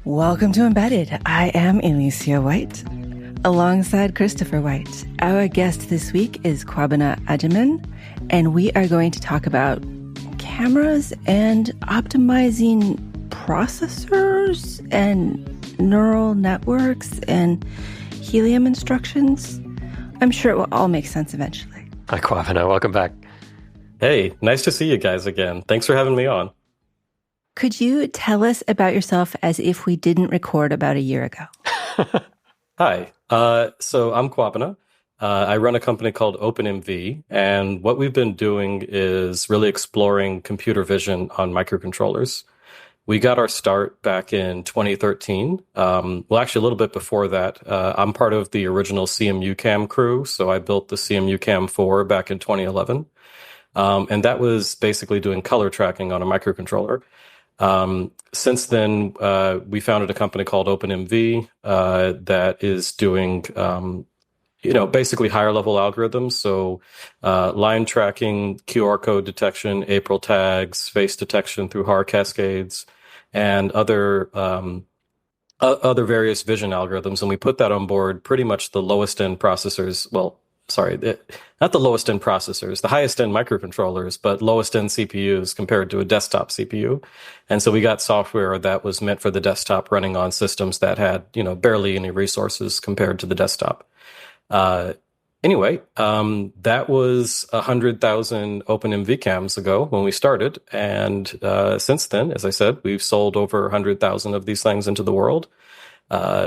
Welcome to Embedded. I am Alicia White, alongside Christopher White. Our guest this week is Kwabena Agyeman, and we are going to talk about cameras and optimizing processors and neural networks and helium instructions. I'm sure it will all make sense eventually. Hi, Kwabena. Welcome back. Hey, nice to see you guys again. Thanks for having me on. Could you tell us about yourself as if we didn't record about a year ago? Hi. So I'm Kwabena. I run a company called OpenMV, and what we've been doing is really exploring computer vision on microcontrollers. We got our start back in 2013. Well, actually, a little bit before that. I'm part of the original CMU Cam crew, so I built the CMU Cam 4 back in 2011. And that was basically doing color tracking on a microcontroller. Since then, we founded a company called OpenMV that is doing, basically higher level algorithms. So line tracking, QR code detection, April tags, face detection through HAR cascades, and other various vision algorithms. And we put that on board pretty much the lowest end processors. Well, sorry, not the lowest end processors, the highest end microcontrollers, but lowest end CPUs compared to a desktop CPU. And so we got software that was meant for the desktop running on systems that had, barely any resources compared to the desktop. Anyway, that was 100,000 OpenMV cams ago when we started. And since then, as I said, we've sold over 100,000 of these things into the world.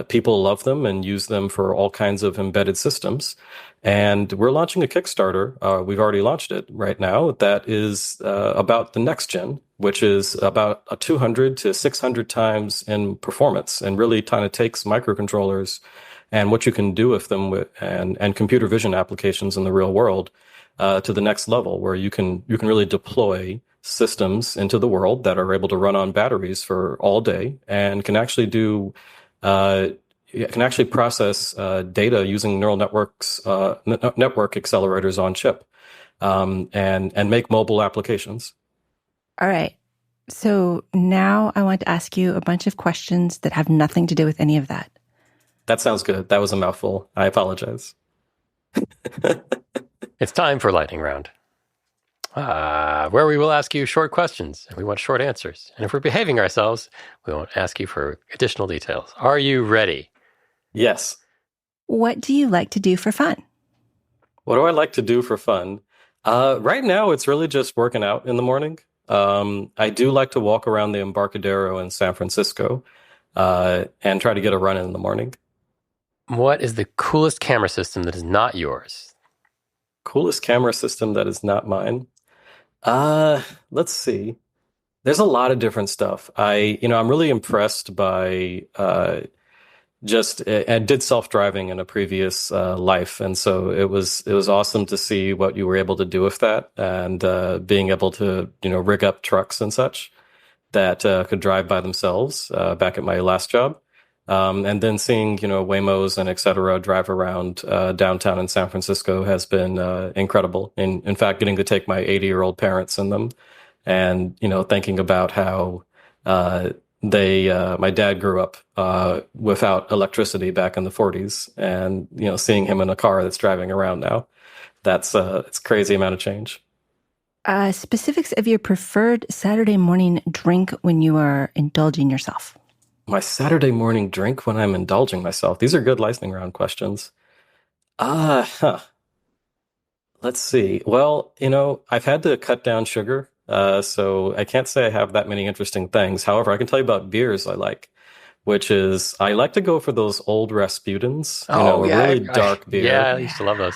People love them and use them for all kinds of embedded systems. And we're launching a Kickstarter. We've already launched it right now. That is about the next gen, which is about a 200 to 600 times in performance, and really kind of takes microcontrollers and what you can do with them and computer vision applications in the real world to the next level, where you can really deploy systems into the world that are able to run on batteries for all day and can actually do process data using neural networks, network accelerators on chip, and make mobile applications. All right. So now I want to ask you a bunch of questions that have nothing to do with any of that. That sounds good. That was a mouthful. I apologize. It's time for lightning round, where we will ask you short questions, and we want short answers. And if we're behaving ourselves, we won't ask you for additional details. Are you ready? Yes. What do you like to do for fun? What do I like to do for fun? Right now, it's really just working out in the morning. I do like to walk around the Embarcadero in San Francisco and try to get a run in the morning. What is the coolest camera system that is not yours? Coolest camera system that is not mine? Let's see. There's a lot of different stuff. I'm really impressed by I did self-driving in a previous life, and so it was awesome to see what you were able to do with that, and being able to rig up trucks and such that could drive by themselves back at my last job. And then seeing, Waymos and et cetera drive around downtown in San Francisco has been incredible. In fact, getting to take my 80-year-old parents in them and, thinking about how my dad grew up without electricity back in the 40s, and, seeing him in a car that's driving around now, it's a crazy amount of change. Specifics of your preferred Saturday morning drink when you are indulging yourself. My Saturday morning drink when I'm indulging myself. These are good lightning round questions. Let's see. Well, I've had to cut down sugar, so I can't say I have that many interesting things. However, I can tell you about beers I like, which is I like to go for those old Rasputins, really dark beer. Yeah, I used to love those.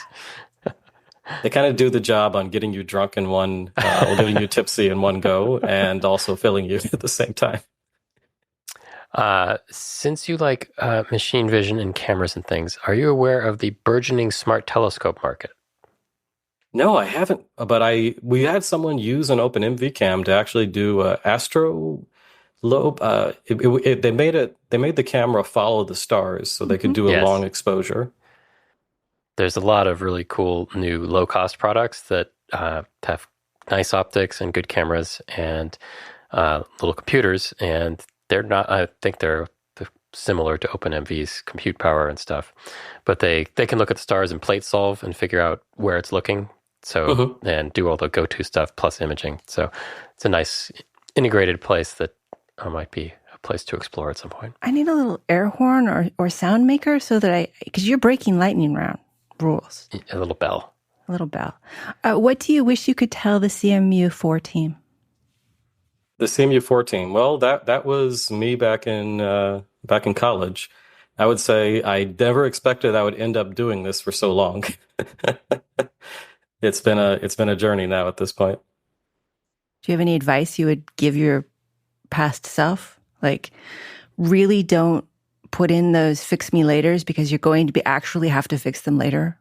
They kind of do the job on getting you drunk in one, or getting you tipsy in one go, and also filling you at the same time. Since you like machine vision and cameras and things, are you aware of the burgeoning smart telescope market? No, I haven't. But we had someone use an OpenMV cam to actually do astro lobe. They made the camera follow the stars, so they could do a long exposure. There's a lot of really cool new low cost products that have nice optics and good cameras, and little computers, and they're not. I think they're similar to OpenMV's compute power and stuff, but they can look at the stars and plate solve and figure out where it's looking. So and do all the go-to stuff plus imaging. So it's a nice integrated place that might be a place to explore at some point. I need a little air horn or sound maker so that because you're breaking lightning round rules. A little bell. A little bell. What do you wish you could tell the CMU4 team? The CMU4 team. Well, that was me back in college. I would say I never expected I would end up doing this for so long. It's been a journey now at this point. Do you have any advice you would give your past self? Like, really don't put in those fix me laters because you're going to actually have to fix them later?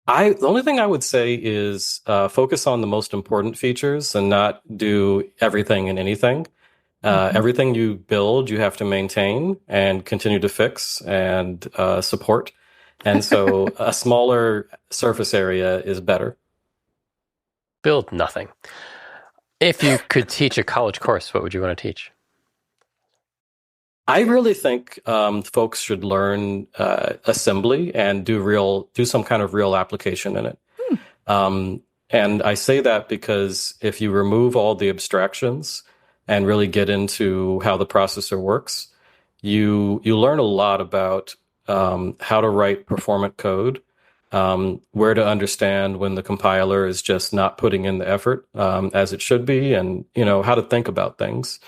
The only thing I would say is focus on the most important features and not do everything and anything. Everything you build, you have to maintain and continue to fix and support. And so a smaller surface area is better. Build nothing. If you could teach a college course, what would you want to teach? I really think folks should learn assembly and do some kind of real application in it. And I say that because if you remove all the abstractions and really get into how the processor works, you learn a lot about how to write performant code, where to understand when the compiler is just not putting in the effort as it should be, and how to think about things.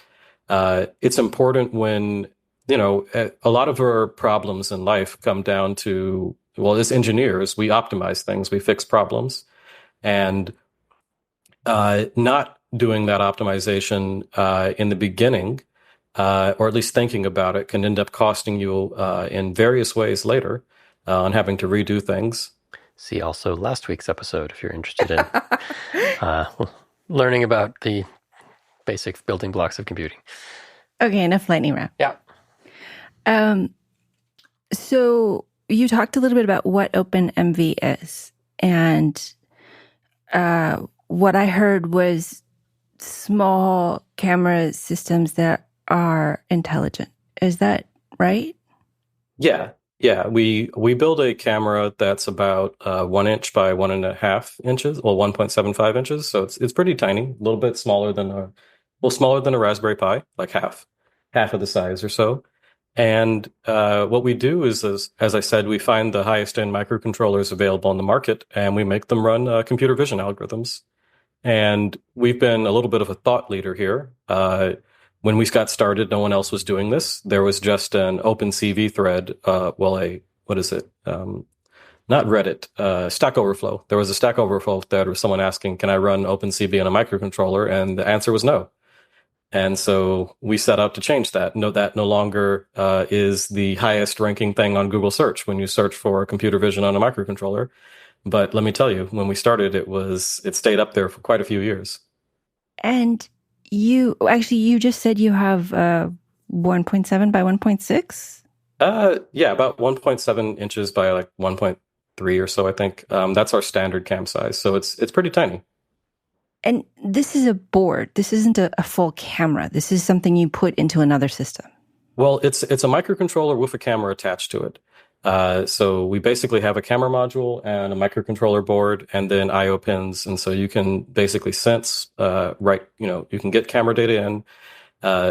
It's important when, a lot of our problems in life come down to, well, as engineers, we optimize things, we fix problems, and not doing that optimization in the beginning, or at least thinking about it, can end up costing you in various ways later on having to redo things. See also last week's episode if you're interested in learning about the basic building blocks of computing. Okay, enough lightning round. Yeah. So you talked a little bit about what OpenMV is, and what I heard was small camera systems that are intelligent. Is that right? Yeah. We build a camera that's about 1 inch by 1.5 inches, well, 1.75 inches. So it's pretty tiny, a little bit smaller than a Raspberry Pi, like half of the size or so. And what we do is, as I said, we find the highest end microcontrollers available on the market, and we make them run computer vision algorithms. And we've been a little bit of a thought leader here. When we got started, no one else was doing this. There was just an OpenCV thread, not Reddit, Stack Overflow. There was a Stack Overflow thread where someone asking, can I run OpenCV on a microcontroller? And the answer was no. And so we set out to change that. That no longer is the highest ranking thing on Google search when you search for computer vision on a microcontroller. But let me tell you, when we started, it stayed up there for quite a few years. And you just said you have 1.7 by 1.6? Yeah, about 1.7 inches by like 1.3 or so, I think. That's our standard cam size. So it's pretty tiny. And this is a board. This isn't a full camera. This is something you put into another system. Well, it's a microcontroller with a camera attached to it. So we basically have a camera module and a microcontroller board, and then I/O pins. And so you can basically sense, you can get camera data in,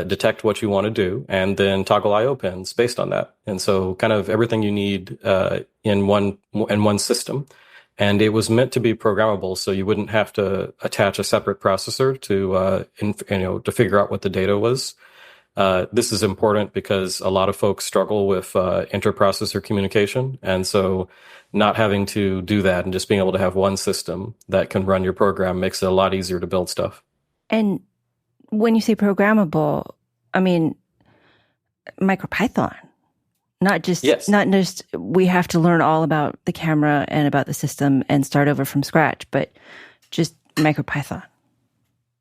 detect what you want to do, and then toggle I/O pins based on that. And so kind of everything you need in one system. And it was meant to be programmable, so you wouldn't have to attach a separate processor to figure out what the data was. This is important because a lot of folks struggle with interprocessor communication, and so not having to do that and just being able to have one system that can run your program makes it a lot easier to build stuff. And when you say programmable, I mean MicroPython. Not just we have to learn all about the camera and about the system and start over from scratch, but just MicroPython.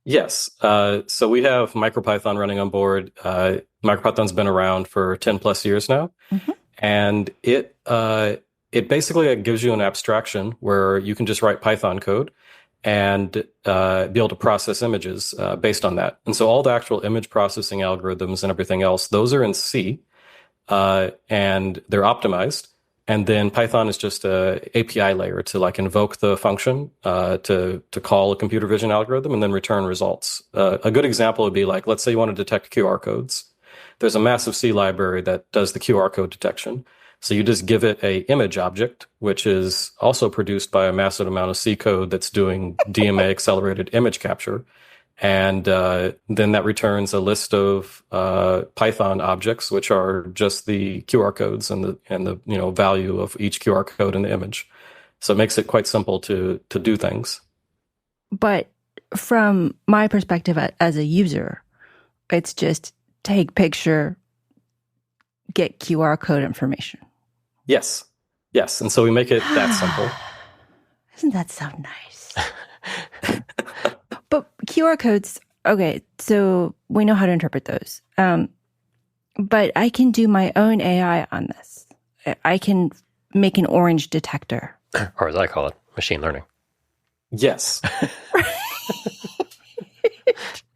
Yes. So we have MicroPython running on board. MicroPython's been around for 10 plus years now. Mm-hmm. And it basically gives you an abstraction where you can just write Python code. and be able to process images based on that. And so all the actual image processing algorithms and everything else, those are in C, and they're optimized. And then Python is just a API layer to like invoke the function to call a computer vision algorithm and then return results. A good example would be like, let's say you want to detect QR codes. There's a massive C library that does the QR code detection. So you just give it a image object, which is also produced by a massive amount of C code that's doing DMA accelerated image capture. And then that returns a list of Python objects, which are just the QR codes and the value of each QR code in the image. So it makes it quite simple to do things. But from my perspective as a user, it's just take picture, get QR code information. Yes. And so we make it that simple. Isn't that so nice? But QR codes, okay, so we know how to interpret those. But I can do my own AI on this. I can make an orange detector. Or as I call it, machine learning. Yes.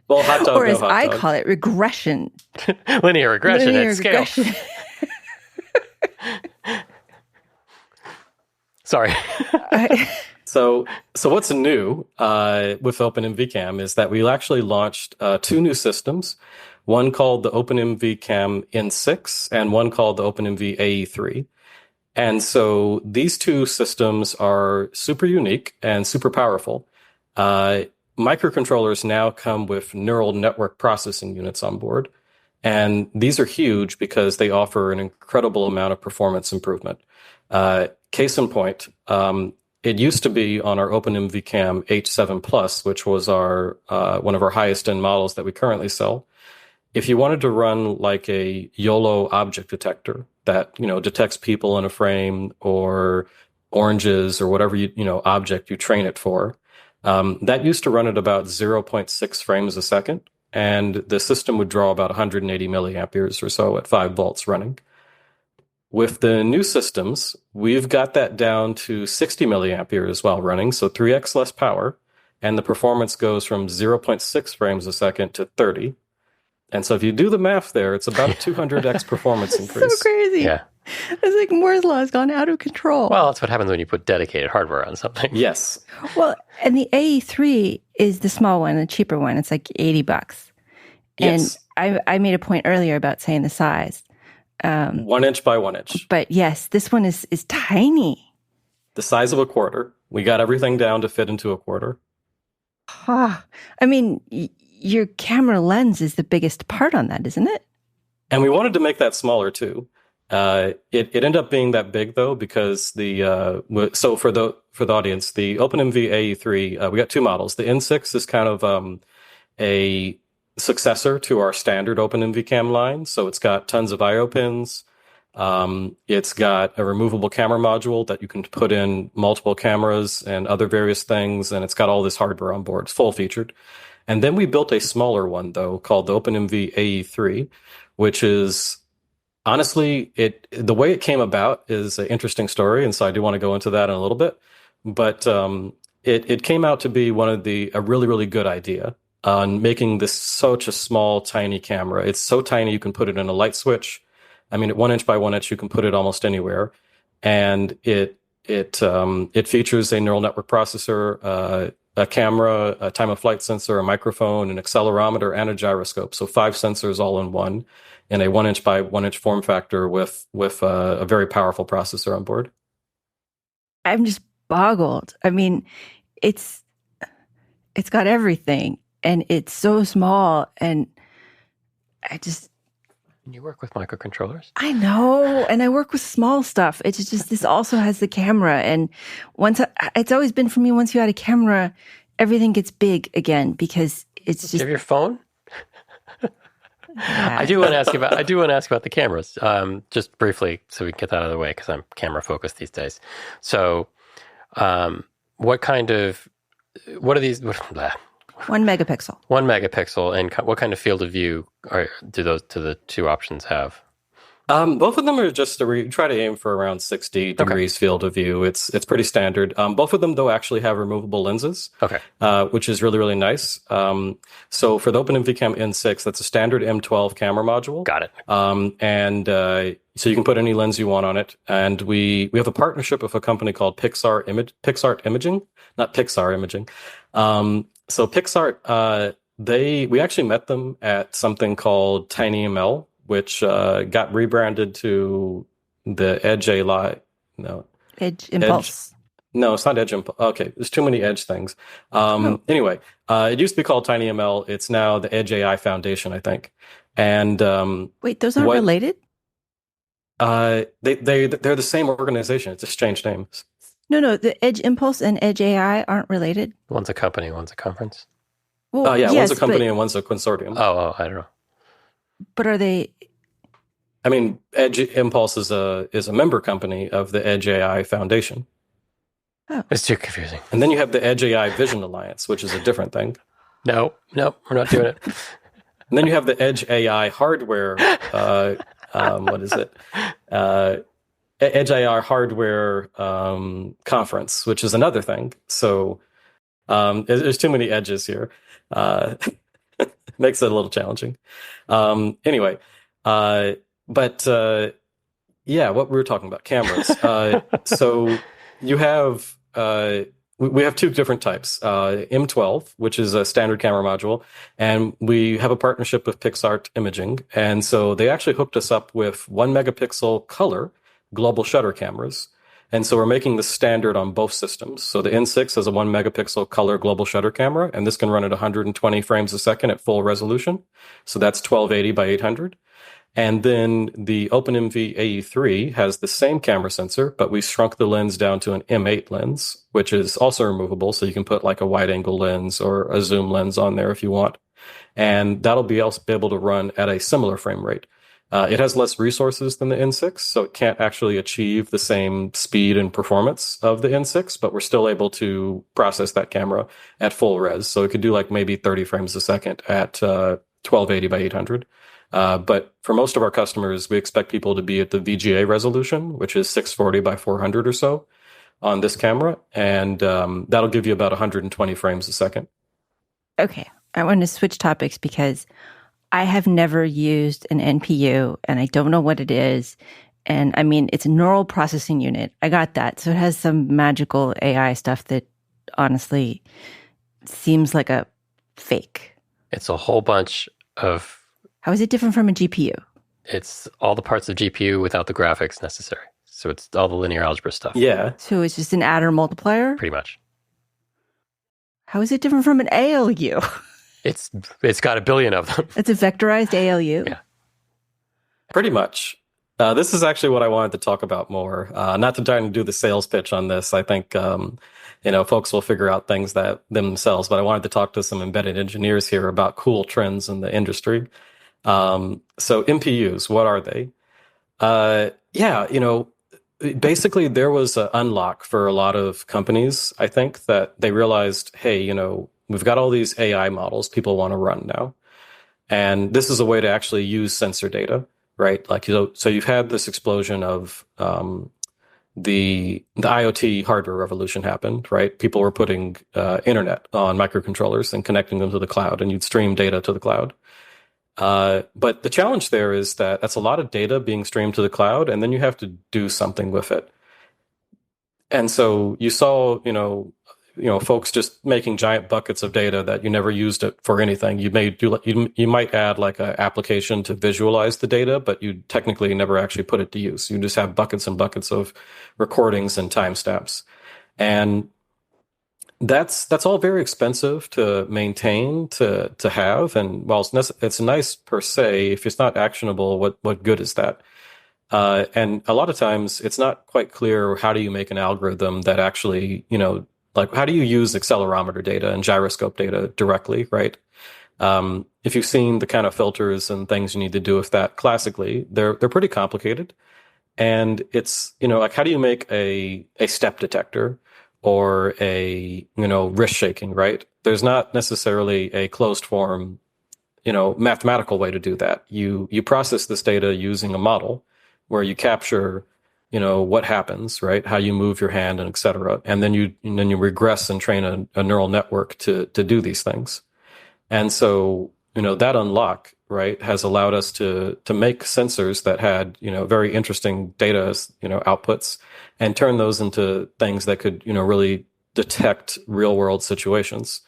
Well, hot dog, or as I dog. call it, regression. Linear regression at scale. Sorry. So what's new with OpenMV Cam is that we actually launched 2 new systems, one called the OpenMV Cam N6 and one called the OpenMV AE3. And so these 2 systems are super unique and super powerful. Microcontrollers now come with neural network processing units on board. And these are huge because they offer an incredible amount of performance improvement. Case in point, it used to be on our OpenMV Cam H7 Plus, which was our one of our highest end models that we currently sell. If you wanted to run like a YOLO object detector that detects people in a frame or oranges or whatever object you train it for, that used to run at about 0.6 frames a second, and the system would draw about 180 milliamperes or so at 5 volts running. With the new systems, we've got that down to 60 milliamperes while running, so 3x less power, and the performance goes from 0.6 frames a second to 30. And so if you do the math there, it's about a 200x performance increase. So crazy. Yeah. It's like Moore's law has gone out of control. Well, that's what happens when you put dedicated hardware on something. Yes. Well, and the AE3 is the small one, the cheaper one. It's like $80. Yes. And I made a point earlier about saying the size. 1 inch by 1 inch. But yes, this one is tiny. The size of a quarter. We got everything down to fit into a quarter. I mean, your camera lens is the biggest part on that, isn't it? And we wanted to make that smaller too. It ended up being that big though because so for the audience, the OpenMV AE3, we got 2 models. The N6 is kind of a successor to our standard OpenMV Cam line. So it's got tons of I/O pins. It's got a removable camera module that you can put in multiple cameras and other various things. And it's got all this hardware on board. It's full featured. And then we built a smaller one though, called the OpenMV AE3, which is honestly, the way it came about is an interesting story. And so I do want to go into that in a little bit, but it came out to be a really, really good idea on making this such a small, tiny camera. It's so tiny you can put it in a light switch. I mean, at 1 inch by 1 inch, you can put it almost anywhere. And it features a neural network processor, a camera, a time of flight sensor, a microphone, an accelerometer, and a gyroscope. So 5 sensors all in one in a 1 inch by 1 inch form factor with a very powerful processor on board. I'm just boggled. I mean, it's got everything. And it's so small, and You work with microcontrollers? I know, and I work with small stuff. It's just this also has the camera, and it's always been for me. Once you add a camera, everything gets big again because it's just. Do you have your phone? Yeah. I do want to ask about the cameras, just briefly, so we can get that out of the way because I'm camera focused these days. So, what are these? 1 megapixel. 1 megapixel, and what kind of field of view do the 2 options have? Both of them are just try to aim for around 60 Okay. degrees field of view. It's pretty standard. Both of them though actually have removable lenses, Okay. which is really, really nice. So for the OpenMV Cam N6, that's a standard M12 camera module. Got it. And so you can put any lens you want on it. And we have a partnership with a company called Pixart Imaging, not Pixar Imaging. So Pixart, we actually met them at something called TinyML, which got rebranded to the Edge AI. No, Edge Impulse. no, it's not Edge Impulse. Okay, there's too many Edge things. Anyway, it used to be called TinyML. It's now the Edge AI Foundation, I think. And Wait, those aren't related? they're the same organization. It's just changed names. No, the Edge Impulse and Edge AI aren't related. One's a company, one's a conference. Well, Yeah, yes, one's a company and one's a consortium. Oh, I don't know. But are they? I mean, Edge Impulse is a member company of the Edge AI Foundation. Oh. It's too confusing. And then you have the Edge AI Vision Alliance, which is a different thing. No, we're not doing it. And then you have the Edge AI Hardware. What is it? Edge AI Hardware Conference, which is another thing. So there's too many edges here. Makes it a little challenging. Anyway, but yeah, what we were talking about, cameras. So you have we have two different types, M12, which is a standard camera module, and we have a partnership with Pixart Imaging, and so they actually hooked us up with 1 megapixel color global shutter cameras. And so we're making this standard on both systems. So the N6 has a 1 megapixel color global shutter camera, and this can run at 120 frames a second at full resolution. So that's 1280 by 800. And then the OpenMV AE3 has the same camera sensor, but we shrunk the lens down to an M8 lens, which is also removable. So you can put like a wide angle lens or a zoom lens on there if you want. And that'll be able to run at a similar frame rate. It has less resources than the N6, so it can't actually achieve the same speed and performance of the N6, but we're still able to process that camera at full res. So it could do like maybe 30 frames a second at 1280 by 800. But for most of our customers, we expect people to be at the VGA resolution, which is 640 by 400 or so on this camera. And that'll give you about 120 frames a second. Okay. I want to switch topics because I have never used an NPU and I don't know what it is. And I mean, it's a neural processing unit. I got that. So it has some magical AI stuff that honestly seems like a fake. It's a whole bunch of... How is it different from a GPU? It's all the parts of GPU without the graphics necessary. So it's all the linear algebra stuff. Yeah. So it's just an adder multiplier? Pretty much. How is it different from an ALU? It's got a billion of them. It's a vectorized ALU? Yeah. Pretty much. This is actually what I wanted to talk about more. Not to try and do the sales pitch on this. I think, folks will figure out things that themselves, but I wanted to talk to some embedded engineers here about cool trends in the industry. So MPUs, what are they? Basically there was an unlock for a lot of companies, I think, that they realized, hey, we've got all these AI models people want to run now. And this is a way to actually use sensor data, right? So you've had this explosion of the IoT hardware revolution happened, right? People were putting internet on microcontrollers and connecting them to the cloud, and you'd stream data to the cloud. But the challenge there is that that's a lot of data being streamed to the cloud, and then you have to do something with it. And so you saw, folks just making giant buckets of data that you never used it for anything. You might add like an application to visualize the data, but you technically never actually put it to use. You just have buckets and buckets of recordings and timestamps. And that's all very expensive to maintain, to have. And while it's nice per se, if it's not actionable, what good is that? And a lot of times it's not quite clear how do you make an algorithm that actually, like how do you use accelerometer data and gyroscope data directly, right? If you've seen the kind of filters and things you need to do with that classically, they're pretty complicated. And it's, like how do you make a step detector or a, wrist shaking, right? There's not necessarily a closed form, mathematical way to do that. You process this data using a model, where you capture, what happens, right? How you move your hand and et cetera. And then you regress and train a neural network to do these things. And so, that unlock, right, has allowed us to make sensors that had, very interesting data, outputs, and turn those into things that could, really detect real world situations.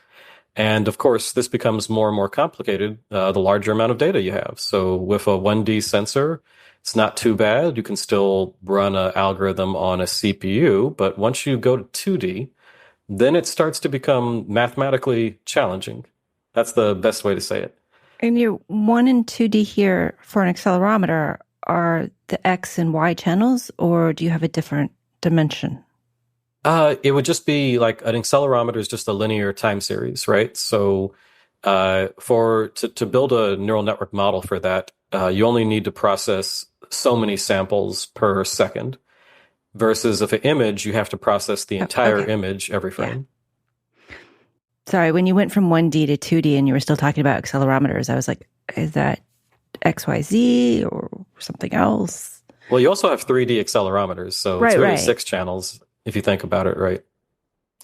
And of course, this becomes more and more complicated the larger amount of data you have. So with a 1D sensor, it's not too bad. You can still run an algorithm on a CPU, but once you go to 2D, then it starts to become mathematically challenging. That's the best way to say it. And your 1 and 2D here for an accelerometer are the X and Y channels, or do you have a different dimension? It would just be like an accelerometer is just a linear time series, right? So to build a neural network model for that, you only need to process so many samples per second, versus if an image, you have to process the entire image every frame. Yeah. Sorry, when you went from 1D to 2D and you were still talking about accelerometers, I was like, is that XYZ or something else? Well, you also have 3D accelerometers, so it's really 6 channels if you think about it, right?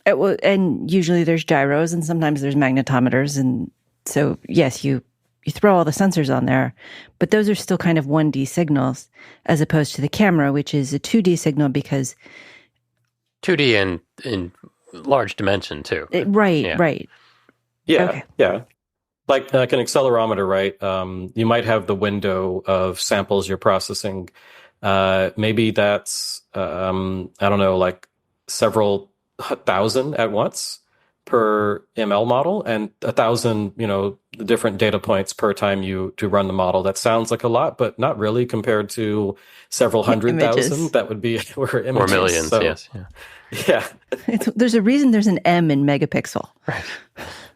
And usually there's gyros and sometimes there's magnetometers. And so, yes, you throw all the sensors on there, but those are still kind of 1D signals as opposed to the camera, which is a 2D signal because 2D in large dimension too. Right. Yeah, okay. Yeah. Like an accelerometer, right? You might have the window of samples you're processing. Maybe that's, I don't know, like several thousand at once per ML model, and 1,000, the different data points per time you run the model. That sounds like a lot, but not really compared to several hundred thousand. That would be or images. Or millions, so, yes. Yeah. There's a reason there's an M in megapixel. Right.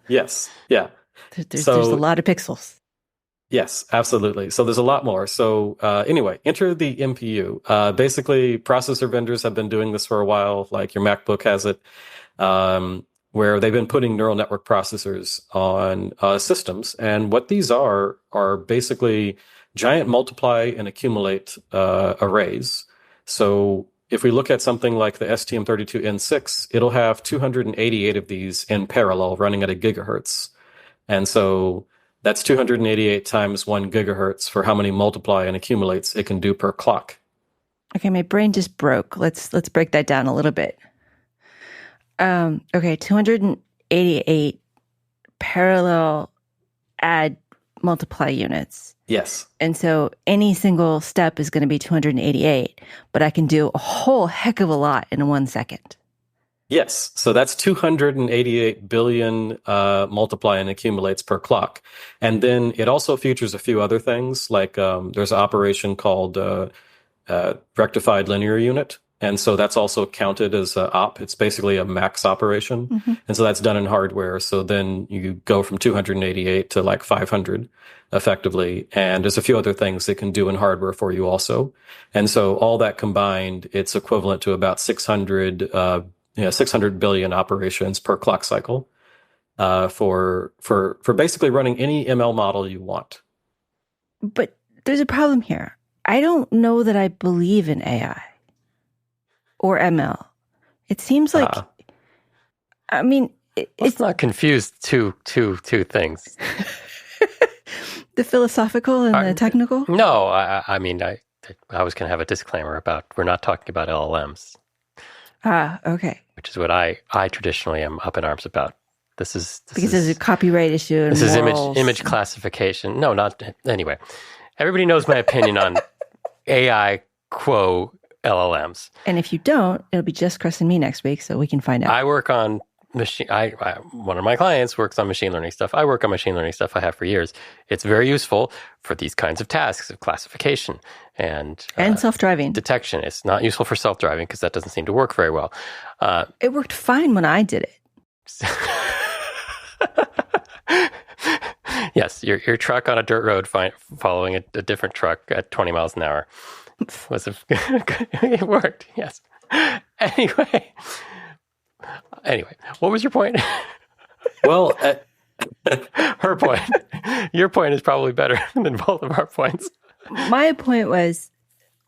Yes. Yeah. There's a lot of pixels. Yes, absolutely. So there's a lot more. So anyway, enter the MPU. Basically, processor vendors have been doing this for a while, like your MacBook has it, where they've been putting neural network processors on systems. And what these are basically giant multiply and accumulate arrays. So if we look at something like the STM32N6, it'll have 288 of these in parallel running at a gigahertz. And so that's 288 times 1 gigahertz for how many multiply and accumulates it can do per clock. Okay, my brain just broke. Let's break that down a little bit. Okay, 288 parallel add multiply units. Yes. And so any single step is going to be 288, but I can do a whole heck of a lot in 1 second. Yes. So that's 288 billion multiply and accumulates per clock. And then it also features a few other things, like there's an operation called rectified linear unit. And so that's also counted as an op. It's basically a max operation. Mm-hmm. And so that's done in hardware. So then you go from 288 to like 500 effectively. And there's a few other things it can do in hardware for you also. And so all that combined, it's equivalent to about 600 billion operations per clock cycle for basically running any ML model you want. But there's a problem here. I don't know that I believe in AI or ML. It seems like, I mean, let's not confuse two things. The philosophical and the technical? No, I mean, I was going to have a disclaimer about we're not talking about LLMs. Okay. Which is what I traditionally am up in arms about. This is because there's a copyright issue. And this is image classification. No, not anyway. Everybody knows my opinion on AI quo LLMs. And if you don't, it'll be just Chris and me next week, so we can find out. I work on one of my clients works on machine learning stuff. I work on machine learning stuff. I have for years. It's very useful for these kinds of tasks of classification and self-driving detection. It's not useful for self-driving because that doesn't seem to work very well. It worked fine when I did it. Yes, your truck on a dirt road following a different truck at 20 miles an hour it worked. Yes. Anyway, what was your point? Well, her point. Your point is probably better than both of our points. My point was,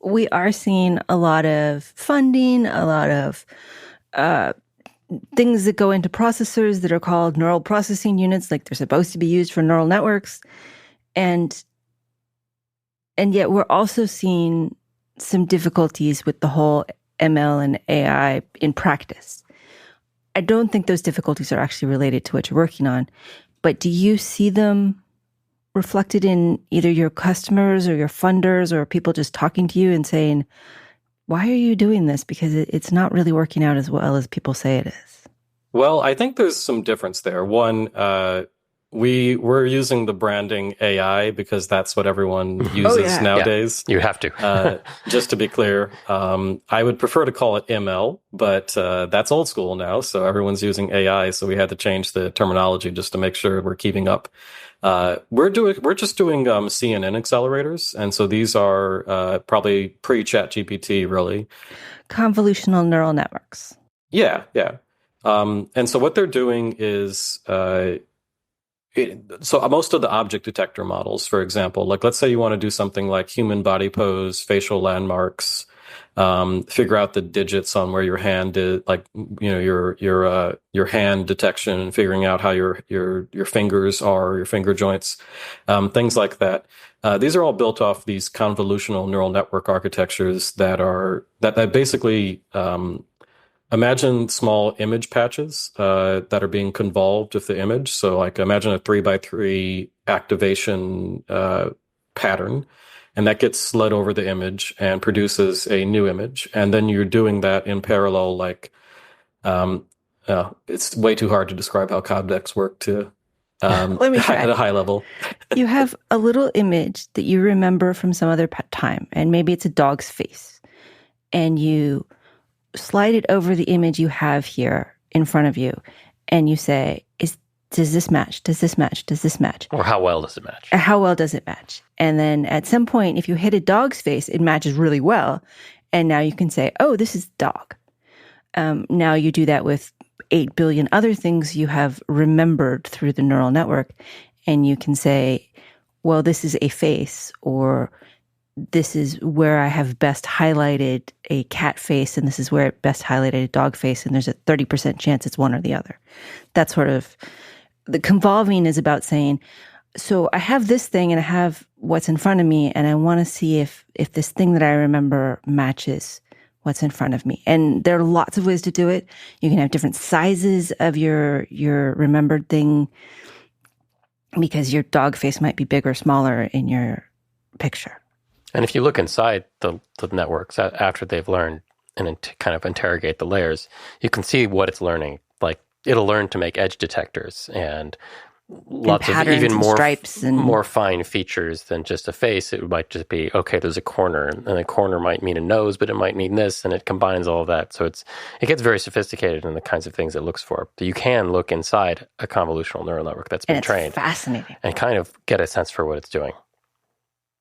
we are seeing a lot of funding, a lot of things that go into processors that are called neural processing units, like they're supposed to be used for neural networks. And yet we're also seeing some difficulties with the whole ML and AI in practice. I don't think those difficulties are actually related to what you're working on, but do you see them reflected in either your customers or your funders or people just talking to you and saying, why are you doing this? Because it's not really working out as well as people say it is. Well, I think there's some difference there. One, we're using the branding AI because that's what everyone uses nowadays. Yeah, you have to. Just to be clear, I would prefer to call it ML, but that's old school now. So everyone's using AI. So we had to change the terminology just to make sure we're keeping up. We're just doing CNN accelerators, and so these are probably pre-ChatGPT, really. Convolutional neural networks. Yeah. And so what they're doing is, so most of the object detector models, for example, like let's say you want to do something like human body pose, facial landmarks, figure out the digits on where your hand is, like your hand detection, and figuring out how your fingers are, your finger joints, things like that. These are all built off these convolutional neural network architectures that basically imagine small image patches that are being convolved with the image. So, like, imagine a 3x3 activation pattern. And that gets slid over the image and produces a new image. And then you're doing that in parallel, like, it's way too hard to describe how Cobdex work to Let me try. at a high level. You have a little image that you remember from some other time, and maybe it's a dog's face. And you slide it over the image you have here in front of you, and you say, does this match? Does this match? Does this match? Or how well does it match? How well does it match? And then at some point, if you hit a dog's face, it matches really well. And now you can say, oh, this is dog. Now you do that with 8 billion other things you have remembered through the neural network. And you can say, well, this is a face, or this is where I have best highlighted a cat face, and this is where it best highlighted a dog face. And there's a 30% chance it's one or the other. That's sort of... The convolving is about saying, so I have this thing and I have what's in front of me, and I want to see if this thing that I remember matches what's in front of me. And there are lots of ways to do it. You can have different sizes of your remembered thing, because your dog face might be bigger or smaller in your picture. And if you look inside the networks after they've learned and kind of interrogate the layers, you can see what it's learning. Like, it'll learn to make edge detectors and lots of even more stripes and more fine features than just a face. It might just be, okay, there's a corner, and a corner might mean a nose, but it might mean this, and it combines all of that. So it gets very sophisticated in the kinds of things it looks for. So you can look inside a convolutional neural network that's been trained, fascinating, and kind of get a sense for what it's doing.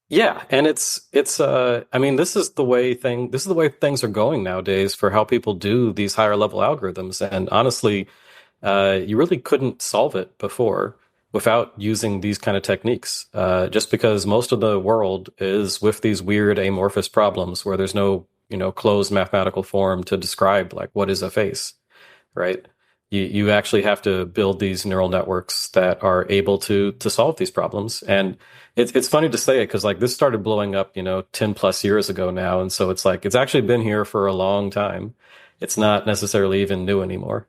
Yeah, and it's I mean, this is the way things are going nowadays for how people do these higher level algorithms. And honestly, you really couldn't solve it before without using these kind of techniques, just because most of the world is with these weird amorphous problems where there's no, closed mathematical form to describe, like, what is a face, right? You actually have to build these neural networks that are able to solve these problems. And it's funny to say it because, like, this started blowing up, 10 plus years ago now. And so it's like, it's actually been here for a long time. It's not necessarily even new anymore.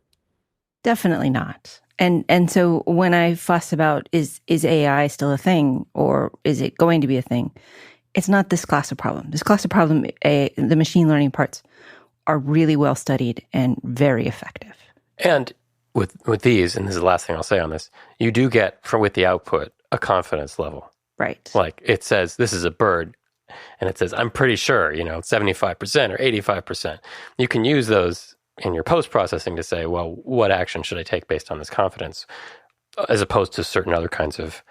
Definitely not. And so when I fuss about is AI still a thing, or is it going to be a thing, it's not this class of problem. This class of problem, the machine learning parts, are really well studied and very effective. And with these, and this is the last thing I'll say on this, you do get, with the output, a confidence level. Right. Like, it says, this is a bird, and it says, I'm pretty sure, 75% or 85%. You can use those in your post-processing to say, well, what action should I take based on this confidence, as opposed to certain other kinds of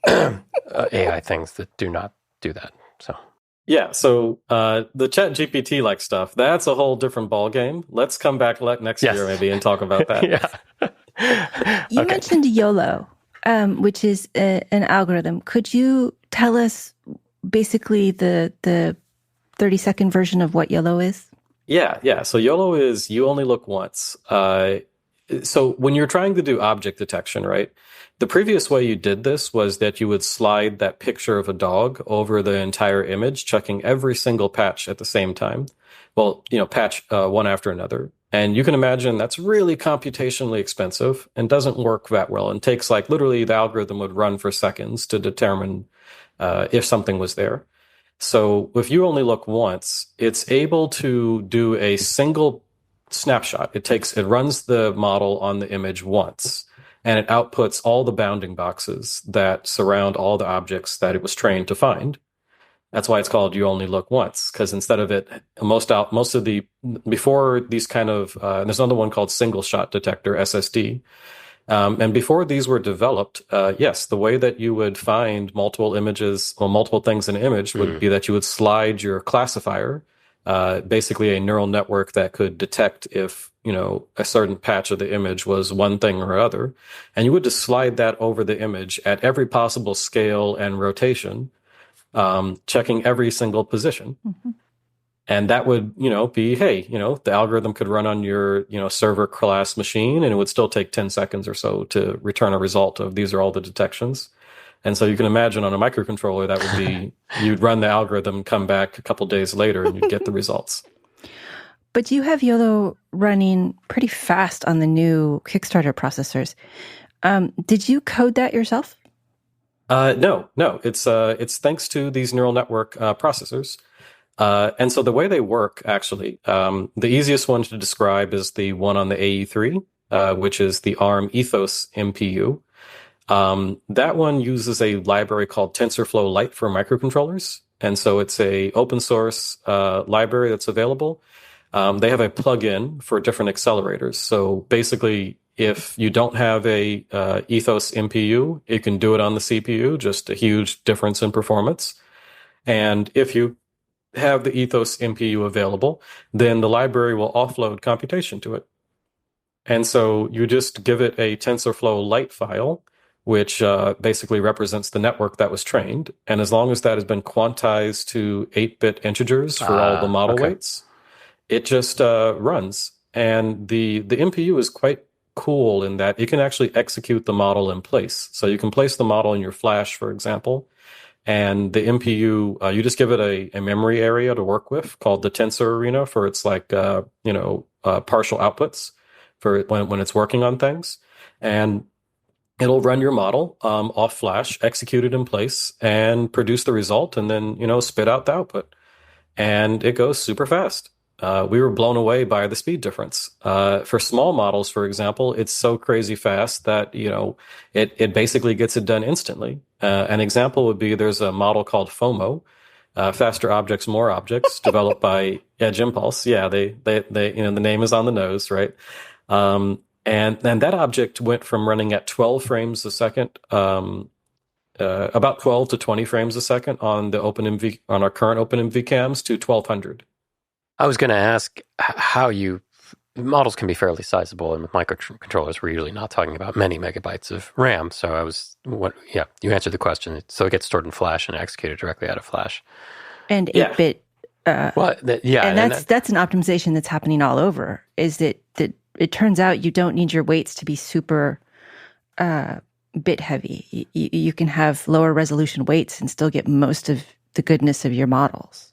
AI things that do not do that. So yeah, so the ChatGPT like stuff, that's a whole different ballgame. Let's come back next year maybe and talk about that. Yeah. You mentioned YOLO, which is an algorithm. Could you tell us basically the 30-second version of what YOLO is? Yeah. So YOLO is you only look once. So when you're trying to do object detection, right? The previous way you did this was that you would slide that picture of a dog over the entire image, checking every single patch at the same time. Well, patch one after another. And you can imagine that's really computationally expensive and doesn't work that well and takes like literally the algorithm would run for seconds to determine if something was there. So if you only look once, it's able to do a single snapshot. It runs the model on the image once, and it outputs all the bounding boxes that surround all the objects that it was trained to find. That's why it's called you only look once, because instead of it, before these kind of, there's another one called single shot detector, SSD. And before these were developed, yes, the way that you would find multiple images or multiple things in an image would be that you would slide your classifier, basically a neural network that could detect if, a certain patch of the image was one thing or other. And you would just slide that over the image at every possible scale and rotation, checking every single position. Mm-hmm. And that would, be, hey, the algorithm could run on your, server class machine, and it would still take 10 seconds or so to return a result of these are all the detections. And so you can imagine on a microcontroller, that would be, you'd run the algorithm, come back a couple days later, and you'd get the results. But you have YOLO running pretty fast on the new Kickstarter processors. Did you code that yourself? No. It's thanks to these neural network processors. And so the way they work, actually, the easiest one to describe is the one on the AE3, which is the ARM Ethos MPU. That one uses a library called TensorFlow Lite for microcontrollers. And so it's a open source library that's available. They have a plugin for different accelerators. So basically, if you don't have a Ethos MPU, you can do it on the CPU, just a huge difference in performance. And if you have the Ethos MPU available, then the library will offload computation to it. And so you just give it a TensorFlow Lite file, which basically represents the network that was trained. And as long as that has been quantized to 8-bit integers for all the model weights, it just runs. And the MPU is quite cool in that it can actually execute the model in place. So you can place the model in your flash, for example, and the MPU, you just give it a memory area to work with called the tensor arena for its partial outputs for when it's working on things. And it'll run your model off flash, execute it in place, and produce the result, and then, spit out the output. And it goes super fast. We were blown away by the speed difference. For small models, for example, it's so crazy fast that, it basically gets it done instantly. An example would be there's a model called FOMO, Faster Objects, More Objects, developed by Edge Impulse. Yeah, they the name is on the nose, right? And that object went from running at 12 frames a second, about 12 to 20 frames a second on our current OpenMV cams to 1200. I was going to ask how models can be fairly sizable, and with microcontrollers, we're usually not talking about many megabytes of RAM. So you answered the question. So it gets stored in flash and executed directly out of flash. And 8-bit. And that's an optimization that's happening all over. Is that it turns out you don't need your weights to be super bit heavy. You can have lower resolution weights and still get most of the goodness of your models.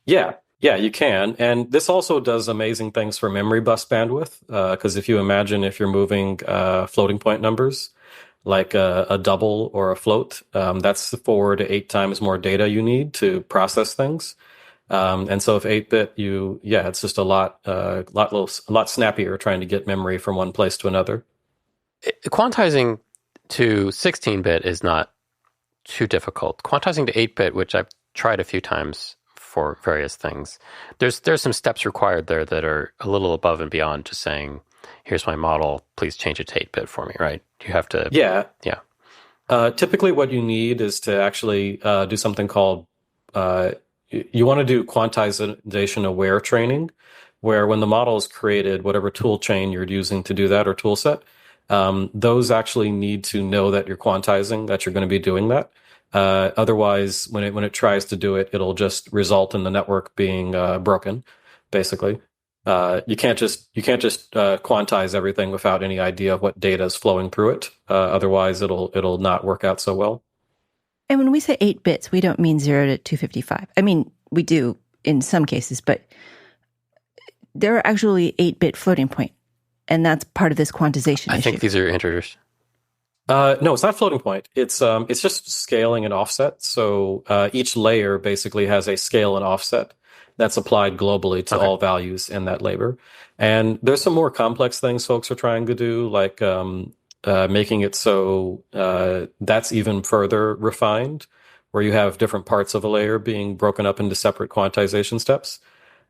Yeah, you can. And this also does amazing things for memory bus bandwidth, because if you're moving floating point numbers, like a double or a float, that's 4 to 8 times more data you need to process things. And so if 8-bit, it's just a lot snappier trying to get memory from one place to another. Quantizing to 16-bit is not too difficult. Quantizing to 8-bit, which I've tried a few times for various things, there's some steps required there that are a little above and beyond just saying, here's my model, please change it to 8-bit for me, right? You have to... Yeah. Typically what you need is to actually do something called... you want to do quantization aware training, where when the model is created, whatever tool chain you're using to do that or tool set, those actually need to know that you're quantizing, that you're going to be doing that. Otherwise, when it tries to do it, it'll just result in the network being broken, basically. You can't just quantize everything without any idea of what data is flowing through it. Otherwise, it'll not work out so well. And when we say 8 bits, we don't mean 0 to 255. I mean, we do in some cases, but there are actually 8-bit floating point, and that's part of this quantization issue. I think these are integers. No, it's not floating point. It's just scaling and offset. So each layer basically has a scale and offset that's applied globally to all values in that labor. And there's some more complex things folks are trying to do, like making it so that's even further refined, where you have different parts of a layer being broken up into separate quantization steps.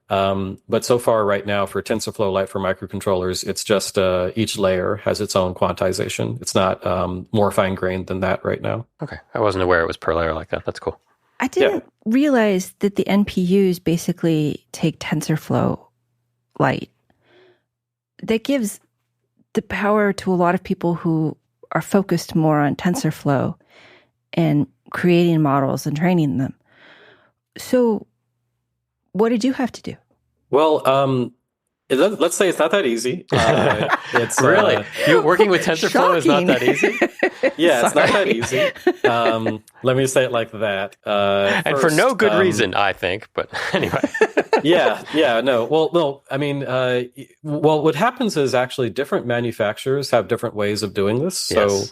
But so far right now for TensorFlow Lite for microcontrollers, it's just each layer has its own quantization. It's not more fine-grained than that right now. Okay. I wasn't aware it was per layer like that. That's cool. I didn't realize that the NPUs basically take TensorFlow Lite. That gives the power to a lot of people who are focused more on TensorFlow and creating models and training them. So what did you have to do? Well, let's say it's not that easy. It's really you working with TensorFlow is not that easy. Yeah, it's not that easy. Let me say it like that. And for no good reason, I think. But anyway. No. Well, no. I mean, what happens is actually different manufacturers have different ways of doing this. So.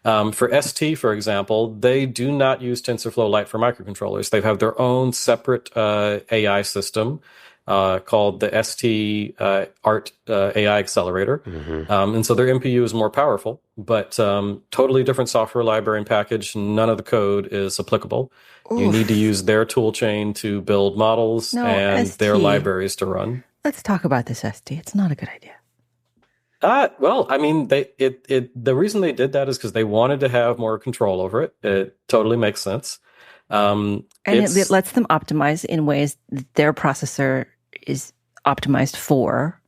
For ST, for example, they do not use TensorFlow Lite for microcontrollers. They have their own separate AI system called the ST ART AI Accelerator. Mm-hmm. And so their NPU is more powerful, but totally different software library and package. None of the code is applicable. Oof. You need to use their tool chain to build models and their libraries to run. Let's talk about this ST. It's not a good idea. Well, I mean, the reason they did that is because they wanted to have more control over it. It totally makes sense. And it lets them optimize in ways that their processor is optimized for,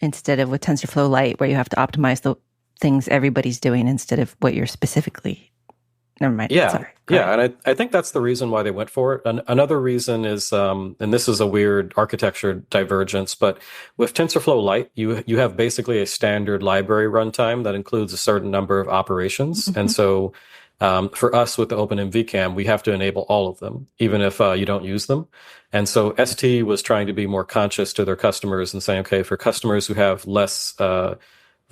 instead of with TensorFlow Lite, where you have to optimize the things everybody's doing instead of what you're specifically. Never mind. Yeah, sorry. And I think that's the reason why they went for it. Another reason is, and this is a weird architecture divergence, but with TensorFlow Lite, you have basically a standard library runtime that includes a certain number of operations. Mm-hmm. And so for us with the OpenMV cam, we have to enable all of them, even if you don't use them. And so ST was trying to be more conscious to their customers and saying, okay, for customers who have less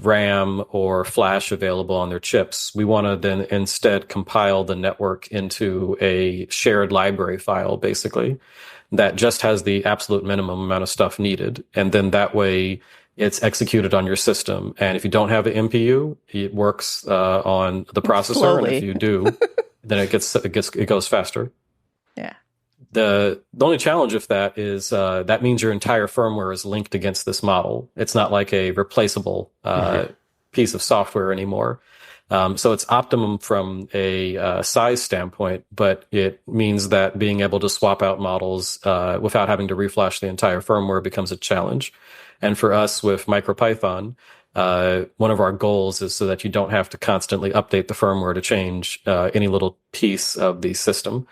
RAM or flash available on their chips, we want to then instead compile the network into a shared library file, basically, that just has the absolute minimum amount of stuff needed. And then that way it's executed on your system. And if you don't have an MPU, it works on the processor. Slowly. And if you do, then it goes faster. Yeah. The only challenge with that is that means your entire firmware is linked against this model. It's not like a replaceable piece of software anymore. So it's optimum from a size standpoint, but it means that being able to swap out models without having to reflash the entire firmware becomes a challenge. And for us with MicroPython, one of our goals is so that you don't have to constantly update the firmware to change any little piece of the system.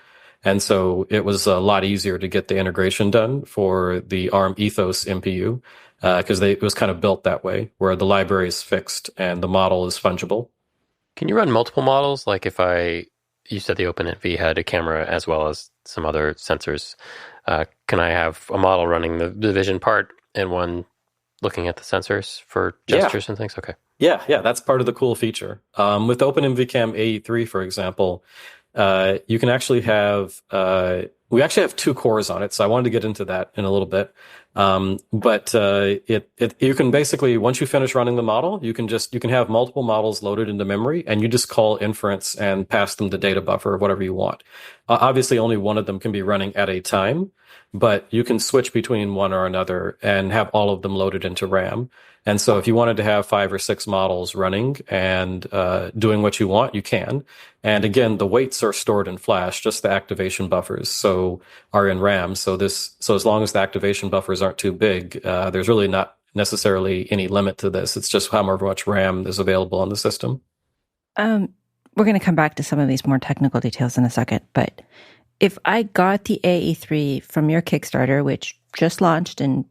And so it was a lot easier to get the integration done for the ARM Ethos MPU because it was kind of built that way, where the library is fixed and the model is fungible. Can you run multiple models? Like you said the OpenMV had a camera as well as some other sensors. Can I have a model running the vision part and one looking at the sensors for gestures and things? Okay. Yeah, that's part of the cool feature. With OpenMV Cam A3, for example, you can actually have, we actually have 2 cores on it. So I wanted to get into that in a little bit. But you can basically, once you finish running the model, you can have multiple models loaded into memory and you just call inference and pass them the data buffer or whatever you want. Obviously only one of them can be running at a time, but you can switch between one or another and have all of them loaded into RAM. And so if you wanted to have 5 or 6 models running and doing what you want, you can. And again, the weights are stored in flash, just the activation buffers are in RAM. So as long as the activation buffers aren't too big, there's really not necessarily any limit to this. It's just however much RAM is available on the system. we're going to come back to some of these more technical details in a second, but if I got the AE3 from your Kickstarter, which just launched and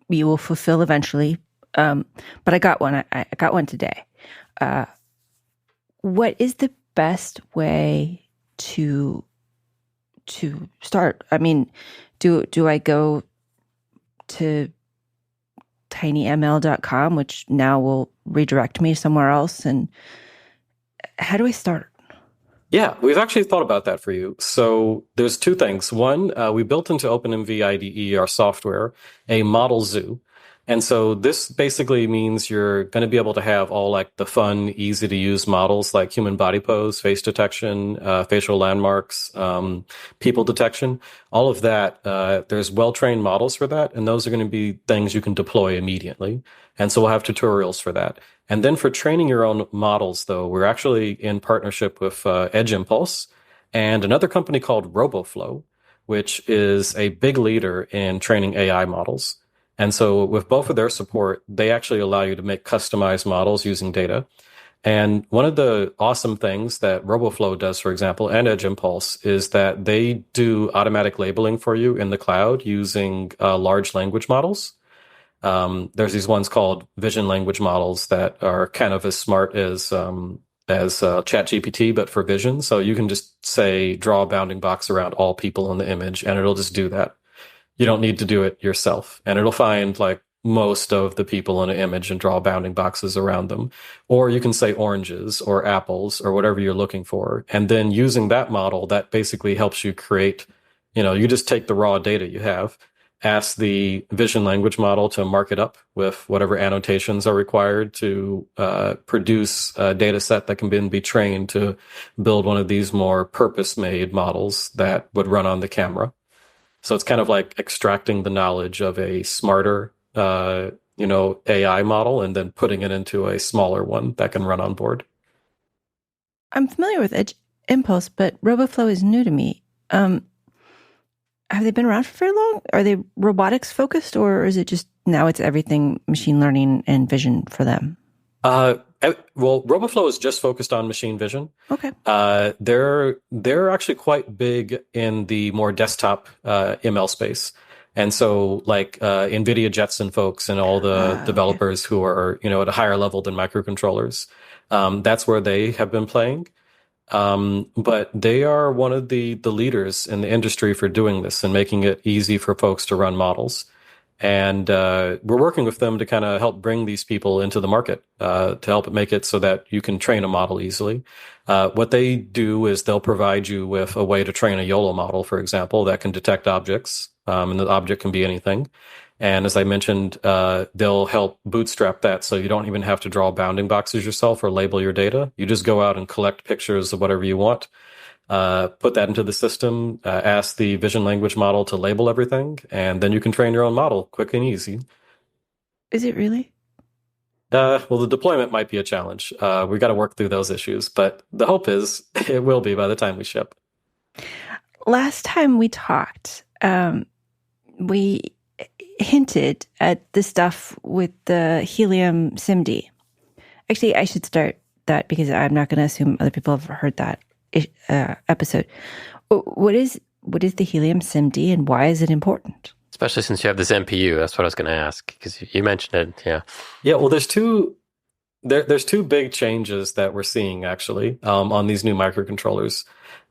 you will fulfill eventually, but I got one. I got one today. What is the best way to start? I mean, do I go to tinyml.com, which now will redirect me somewhere else? And how do I start? Yeah, we've actually thought about that for you. So there's two things. One, we built into OpenMV IDE, our software, a model zoo. And so this basically means you're going to be able to have all like the fun, easy to use models like human body pose, face detection, facial landmarks, people detection, all of that. There's well-trained models for that. And those are going to be things you can deploy immediately. And so we'll have tutorials for that. And then for training your own models, though, we're actually in partnership with Edge Impulse and another company called RoboFlow, which is a big leader in training AI models. And so with both of their support, they actually allow you to make customized models using data. And one of the awesome things that RoboFlow does, for example, and Edge Impulse, is that they do automatic labeling for you in the cloud using large language models. There's these ones called vision language models that are kind of as smart as ChatGPT, but for vision. So you can just say, draw a bounding box around all people in the image, and it'll just do that. You don't need to do it yourself. And it'll find like most of the people in an image and draw bounding boxes around them. Or you can say oranges or apples or whatever you're looking for. And then using that model, that basically helps you create, you just take the raw data you have, ask the vision language model to mark it up with whatever annotations are required to produce a data set that can then be trained to build one of these more purpose-made models that would run on the camera. So it's kind of like extracting the knowledge of a smarter, AI model and then putting it into a smaller one that can run on board. I'm familiar with Edge Impulse, but RoboFlow is new to me. Have they been around for very long? Are they robotics focused, or is it just now it's everything machine learning and vision for them? Well, RoboFlow is just focused on machine vision. Okay. They're actually quite big in the more desktop ML space. And so like NVIDIA Jetson folks and all the developers who are, at a higher level than microcontrollers, that's where they have been playing. But they are one of the leaders in the industry for doing this and making it easy for folks to run models. And we're working with them to kind of help bring these people into the market, to help make it so that you can train a model easily. What they do is they'll provide you with a way to train a YOLO model, for example, that can detect objects, and the object can be anything. And as I mentioned, they'll help bootstrap that so you don't even have to draw bounding boxes yourself or label your data. You just go out and collect pictures of whatever you want. Put that into the system, ask the vision language model to label everything, and then you can train your own model quick and easy. Is it really? Well, the deployment might be a challenge. We got to work through those issues, but the hope is it will be by the time we ship. Last time we talked, we hinted at the stuff with the helium SIMD. Actually, I should start that because I'm not going to assume other people have heard that episode. What is the helium SIMD and why is it important? Especially since you have this NPU, that's what I was going to ask because you mentioned it. Yeah. Yeah. Well, there's two big changes that we're seeing actually on these new microcontrollers.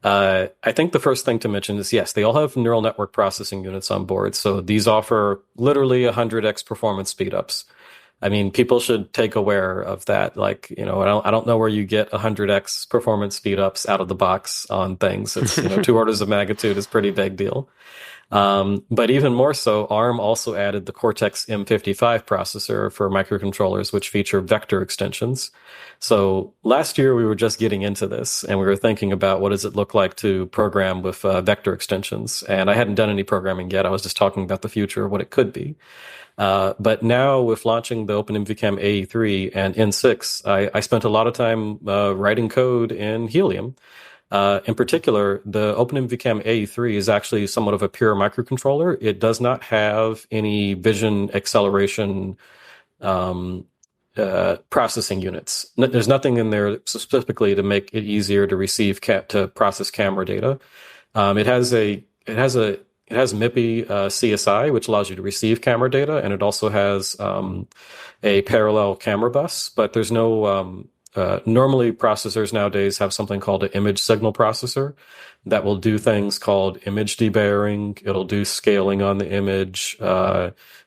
I think the first thing to mention is yes, they all have neural network processing units on board. So these offer literally 100x performance speedups. I mean, people should take aware of that. Like, I don't know where you get 100x performance speedups out of the box on things. It's, 2 orders of magnitude is a pretty big deal. But even more so, ARM also added the Cortex M55 processor for microcontrollers, which feature vector extensions. So last year we were just getting into this and we were thinking about what does it look like to program with vector extensions. And I hadn't done any programming yet. I was just talking about the future of what it could be. But now with launching the OpenMVCam AE3 and N6, I spent a lot of time writing code in Helium. In particular, the OpenMVCam AE3 is actually somewhat of a pure microcontroller. It does not have any vision acceleration processing units. There's nothing in there specifically to make it easier to receive to process camera data. It has MIPI CSI, which allows you to receive camera data, and it also has a parallel camera bus. But there's no normally processors nowadays have something called an image signal processor that will do things called image debayering. It'll do scaling on the image,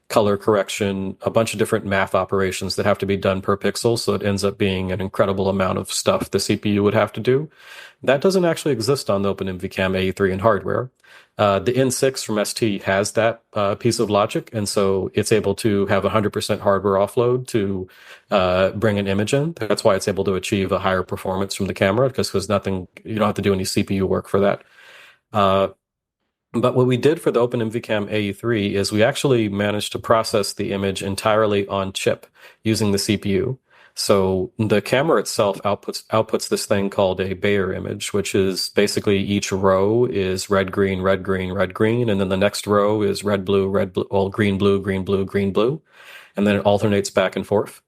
color correction, a bunch of different math operations that have to be done per pixel. So it ends up being an incredible amount of stuff the CPU would have to do. That doesn't actually exist on the OpenMV Cam AE3 in hardware. The N6 from ST has that piece of logic, and so it's able to have 100% hardware offload to bring an image in. That's why it's able to achieve a higher performance from the camera, because there's nothing, you don't have to do any CPU work for that. But what we did for the OpenMV Cam AE3 is we actually managed to process the image entirely on chip using the CPU. So the camera itself outputs this thing called a Bayer image, which is basically each row is red, green, red, green, red, green, and then the next row is red, blue, well, green, blue, green, blue, green, blue, and then it alternates back and forth.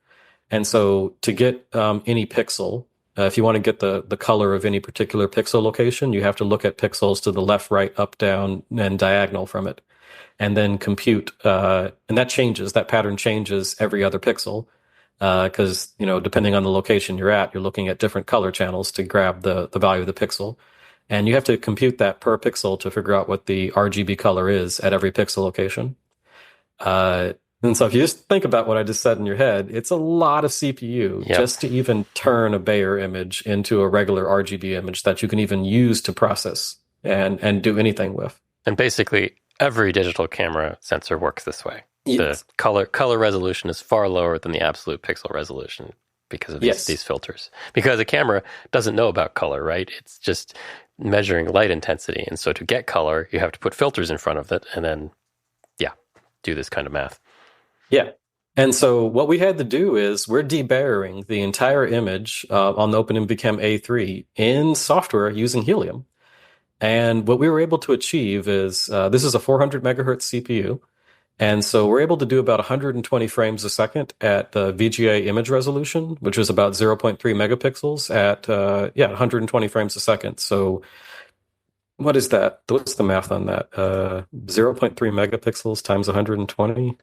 And so to get any pixel, if you want to get the color of any particular pixel location, you have to look at pixels to the left, right, up, down, and diagonal from it, and then compute. And that changes. That pattern changes every other pixel because, depending on the location you're at, you're looking at different color channels to grab the value of the pixel. And you have to compute that per pixel to figure out what the RGB color is at every pixel location. And so if you just think about what I just said in your head, it's a lot of CPU just to even turn a Bayer image into a regular RGB image that you can even use to process and do anything with. And basically, every digital camera sensor works this way. Yes. The color resolution is far lower than the absolute pixel resolution because of these filters. Because a camera doesn't know about color, right? It's just measuring light intensity. And so to get color, you have to put filters in front of it and then, do this kind of math. Yeah. And so what we had to do is we're debayering the entire image on the OpenMV Cam A3 in software using Helium. And what we were able to achieve is this is a 400 megahertz CPU. And so we're able to do about 120 frames a second at the VGA image resolution, which is about 0.3 megapixels at 120 frames a second. So what is that? What's the math on that? 0.3 megapixels times 120.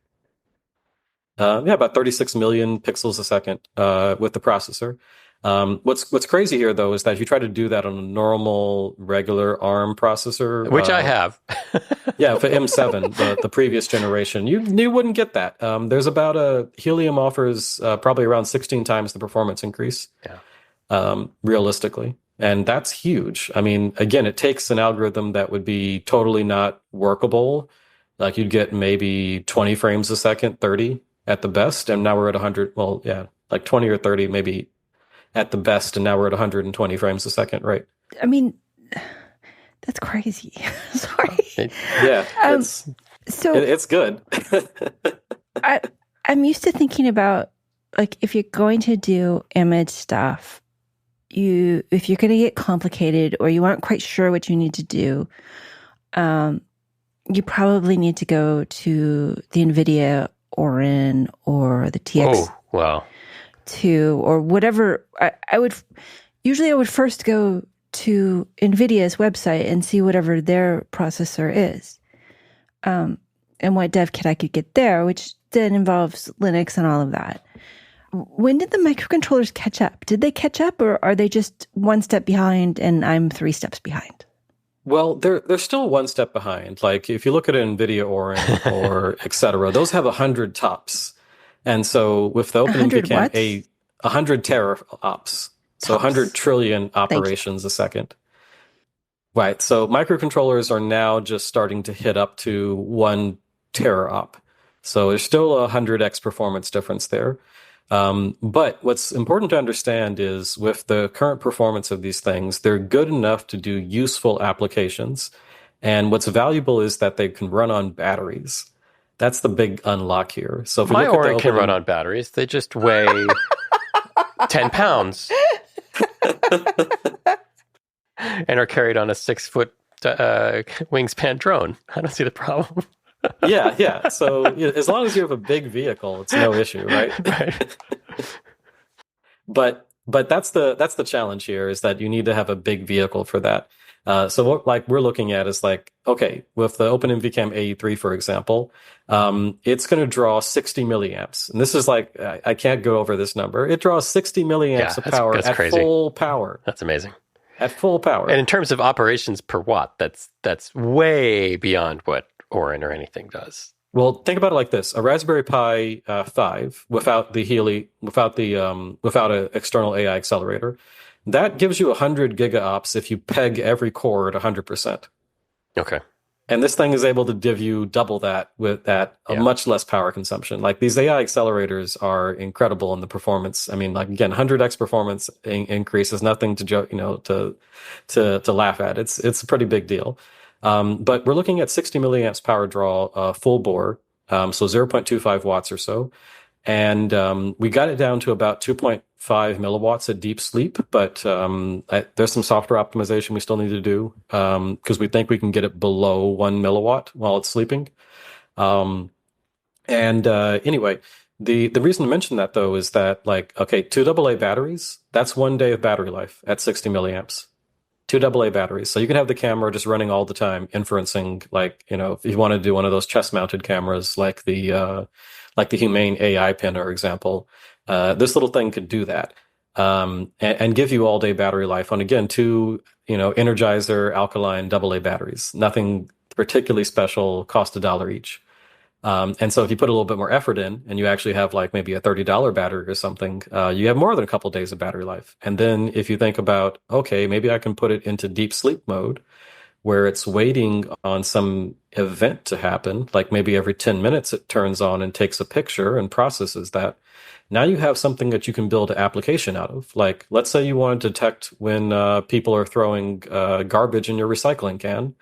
About 36 million pixels a second with the processor. What's crazy here, though, is that if you try to do that on a normal, regular ARM processor... Which I have. For M7, the previous generation, you wouldn't get that. There's about Helium offers probably around 16 times the performance increase, realistically. And that's huge. I mean, again, it takes an algorithm that would be totally not workable. Like you'd get maybe 20 frames a second, 30 at the best. And now we're at 100. Well, like 20 or 30 maybe at the best. And now we're at 120 frames a second, right? I mean, that's crazy. Sorry. It's good. I'm used to thinking about, like, if you're going to do image stuff, if you're going to get complicated or you aren't quite sure what you need to do, you probably need to go to the NVIDIA Orin or the TX2 or whatever. I would first go to NVIDIA's website and see whatever their processor is, and what dev kit I could get there, which then involves Linux and all of that. When did the microcontrollers catch up? Did they catch up, or are they just one step behind and I'm 3 steps behind? Well, they're still one step behind. Like if you look at an NVIDIA Orin or et cetera, those have 100 tops. And so with the OpenMV Cam 100 teraops, so 100 trillion operations a second. Right. So microcontrollers are now just starting to hit up to 1 teraop. So there's still a 100x performance difference there. But what's important to understand is with the current performance of these things, they're good enough to do useful applications. And what's valuable is that they can run on batteries. That's the big unlock here. So if my Orin can run on batteries, they just weigh 10 pounds and are carried on a 6-foot wingspan drone. I don't see the problem. Yeah. So as long as you have a big vehicle, it's no issue, right? Right. but that's the challenge here, is that you need to have a big vehicle for that. So what like we're looking at is like, okay, with the OpenMV Cam AE3, for example, it's going to draw 60 milliamps. And this is like, I can't go over this number. It draws 60 milliamps of power that's at crazy. full power. That's amazing. At full power. And in terms of operations per watt, that's way beyond what Orin or anything does. Well, think about it like this: a Raspberry Pi 5 without an external AI accelerator, that gives you 100 gigaops if you peg every core at 100%. Okay. And this thing is able to give you double that a much less power consumption. Like, these AI accelerators are incredible in the performance. I mean, like, again, 100x performance increase is nothing to laugh at. It's a pretty big deal. But we're looking at 60 milliamps power draw, full bore, so 0.25 watts or so. And we got it down to about 2.5 milliwatts at deep sleep, but there's some software optimization we still need to do, because we think we can get it below 1 milliwatt while it's sleeping. Anyway, the reason to mention that, though, is that, like, okay, 2 AA batteries, that's 1 day of battery life at 60 milliamps. 2 AA batteries. So you can have the camera just running all the time, inferencing, like, if you want to do one of those chest-mounted cameras, like the Humane AI Pinner example, this little thing could do that, and give you all-day battery life on, again, 2, Energizer alkaline AA batteries. Nothing particularly special, cost $1 each. And so if you put a little bit more effort in, and you actually have like maybe a $30 battery or something, you have more than a couple days of battery life. And then if you think about, okay, maybe I can put it into deep sleep mode, where it's waiting on some event to happen, like maybe every 10 minutes it turns on and takes a picture and processes that. Now you have something that you can build an application out of. Like, let's say you want to detect when people are throwing garbage in your recycling can.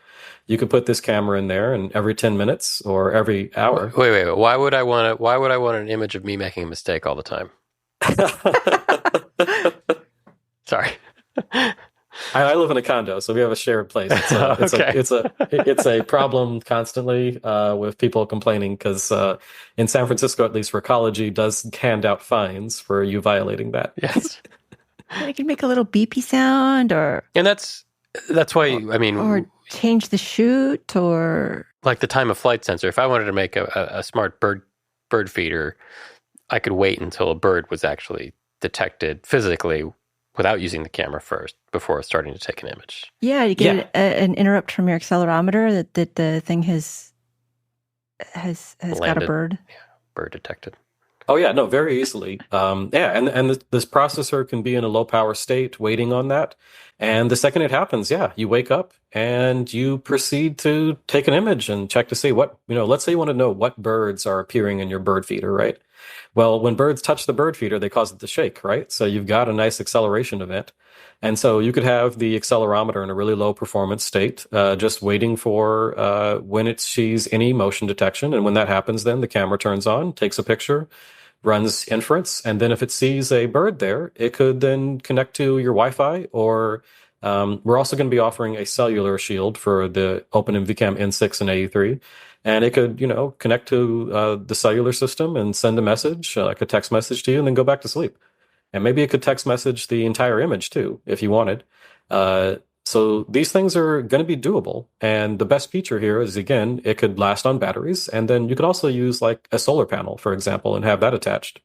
You could put this camera in there, and every 10 minutes or every hour. Wait. Why would I want an image of me making a mistake all the time? Sorry. I live in a condo, so we have a shared place. It's a problem constantly with people complaining, because in San Francisco, at least, Recology does hand out fines for you violating that. Yes. You can make a little beepy sound, and that's why, I mean, or change the shoot, or like the time of flight sensor. If I wanted to make a smart bird feeder, I could wait until a bird was actually detected physically without using the camera first before starting to take an image. Yeah, you get an interrupt from your accelerometer that the thing has got a bird. Yeah, bird detected. Oh yeah, no, very easily. And this processor can be in a low power state waiting on that. And the second it happens, you wake up and you proceed to take an image and check to see what, let's say you want to know what birds are appearing in your bird feeder, right? Well, when birds touch the bird feeder, they cause it to shake, right? So you've got a nice acceleration event. And so you could have the accelerometer in a really low performance state, just waiting for when it sees any motion detection. And when that happens, then the camera turns on, takes a picture, runs inference, and then if it sees a bird there, it could then connect to your Wi-Fi, or we're also going to be offering a cellular shield for the OpenMV Cam N6 and AE3, and it could, connect to the cellular system and send a message, like a text message to you, and then go back to sleep. And maybe it could text message the entire image too, if you wanted. So these things are going to be doable. And the best feature here is, again, it could last on batteries. And then you could also use like a solar panel, for example, and have that attached.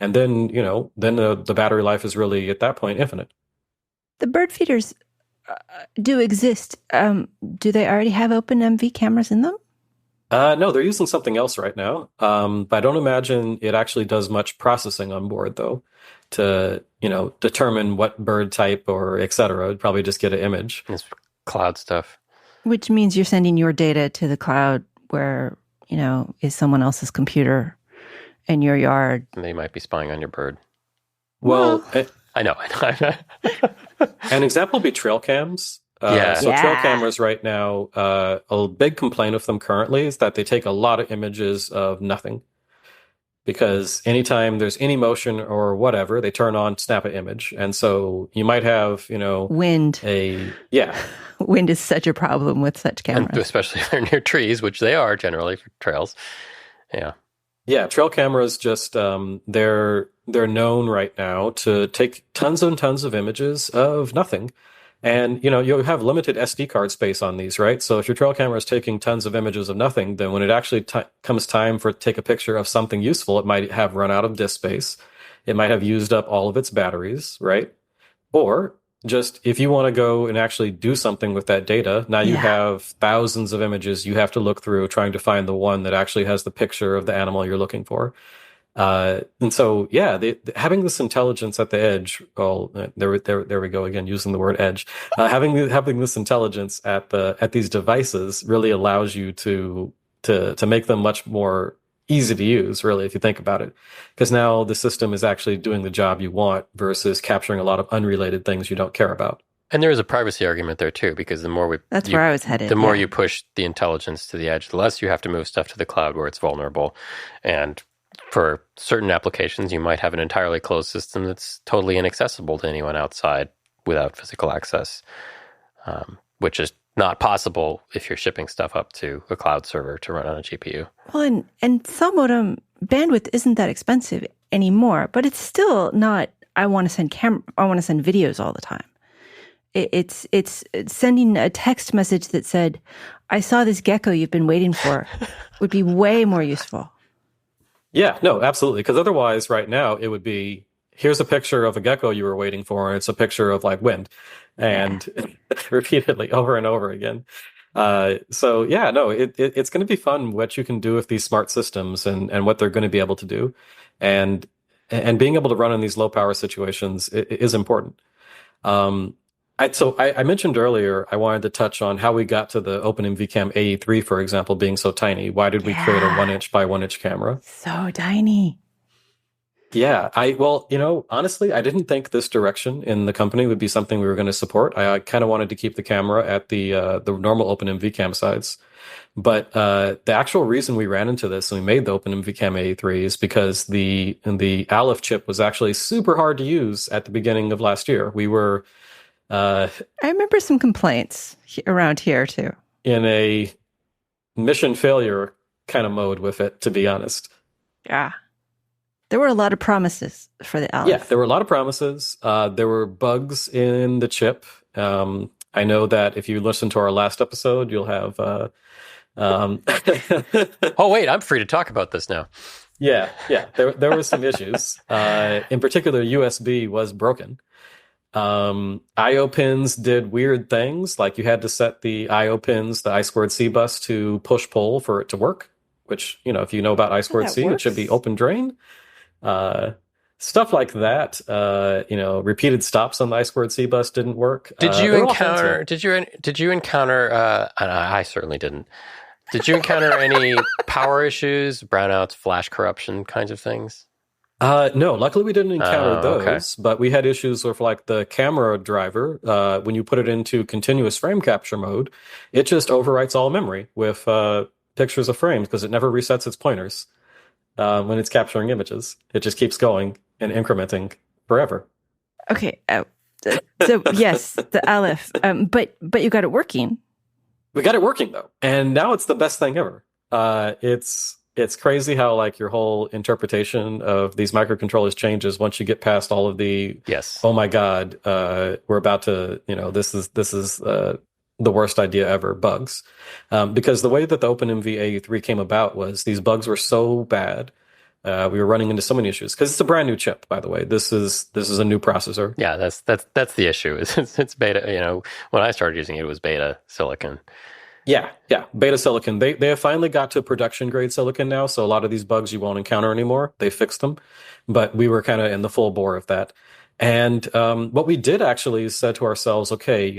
And then, the battery life is really, at that point, infinite. The bird feeders do exist. Do they already have OpenMV cameras in them? No, they're using something else right now. But I don't imagine it actually does much processing on board, though, to, determine what bird type or et cetera. It'd probably just get an image. It's cloud stuff. Which means you're sending your data to the cloud where, is someone else's computer in your yard. And they might be spying on your bird. Well, I know. An example would be trail cams. Trail cameras right now, a big complaint of them currently is that they take a lot of images of nothing. Because anytime there's any motion or whatever, they turn on, snap an image. And so you might have, wind. Wind is such a problem with such cameras. And especially if they're near trees, which they are generally for trails. Yeah. Yeah, trail cameras just, they're they're known right now to take tons and tons of images of nothing. And you have limited SD card space on these, right? So if your trail camera is taking tons of images of nothing, then when it actually comes time for take a picture of something useful, it might have run out of disk space. It might have used up all of its batteries, right? Or just if you want to go and actually do something with that data, now you have thousands of images you have to look through trying to find the one that actually has the picture of the animal you're looking for. And so, yeah, having this intelligence at the edge. Well, there we go again, using the word edge. Having this intelligence at these devices really allows you to make them much more easy to use, really, if you think about it, because now the system is actually doing the job you want versus capturing a lot of unrelated things you don't care about. And there is a privacy argument there too, because the more where I was headed. The more you push the intelligence to the edge, the less you have to move stuff to the cloud where it's vulnerable. And for certain applications, you might have an entirely closed system that's totally inaccessible to anyone outside without physical access, which is not possible if you're shipping stuff up to a cloud server to run on a GPU. Well, and cell modem bandwidth isn't that expensive anymore, but it's still not. I want to send videos all the time. It's sending a text message that said, "I saw this gecko you've been waiting for," would be way more useful. Yeah, no, absolutely. Because otherwise, right now, it would be, here's a picture of a gecko you were waiting for, and it's a picture of like wind, and repeatedly over and over again. So yeah, no, it's going to be fun what you can do with these smart systems and what they're going to be able to do, and being able to run in these low power situations is important. I mentioned earlier, I wanted to touch on how we got to the OpenMV Cam AE3, for example, being so tiny. Why did we create a 1-inch by 1-inch camera? So tiny. Yeah, honestly, I didn't think this direction in the company would be something we were going to support. I kind of wanted to keep the camera at the normal OpenMV Cam size. But the actual reason we ran into this and we made the OpenMV Cam AE3 is because the Aleph chip was actually super hard to use at the beginning of last year. We were... I remember some complaints around here too. In a mission failure kind of mode with it, to be honest. Yeah. There were a lot of promises for the Aleph. Yeah, there were a lot of promises. There were bugs in the chip. I know that if you listen to our last episode, you'll have... Oh, wait, I'm free to talk about this now. Yeah. There were some issues. In particular, USB was broken. I/O pins did weird things, like you had to set the I/O pins, the I2C bus, to push-pull for it to work, which, if you know about I2C, it should be open drain. Stuff like that. Repeated stops on the I2C bus didn't work. Did you encounter, I certainly didn't. Did you encounter any power issues, brownouts, flash corruption kinds of things? No, luckily we didn't encounter those, okay. But we had issues with like the camera driver. When you put it into continuous frame capture mode, it just overwrites all memory with pictures of frames because it never resets its pointers when it's capturing images. It just keeps going and incrementing forever. Okay, so yes, the Aleph, but you got it working. We got it working though, and now it's the best thing ever. It's crazy how like your whole interpretation of these microcontrollers changes once you get past all of the oh my god, we're about to, this is the worst idea ever bugs, because the way that the OpenMV AE3 came about was these bugs were so bad. We were running into so many issues because it's a brand new chip, by the way. This is a new processor. Yeah, that's the issue. It's beta. When I started using it, it was beta silicon. Yeah, beta silicon. They have finally got to production grade silicon now, so a lot of these bugs you won't encounter anymore. They fixed them, but we were kind of in the full bore of that. And what we did actually is said to ourselves, okay,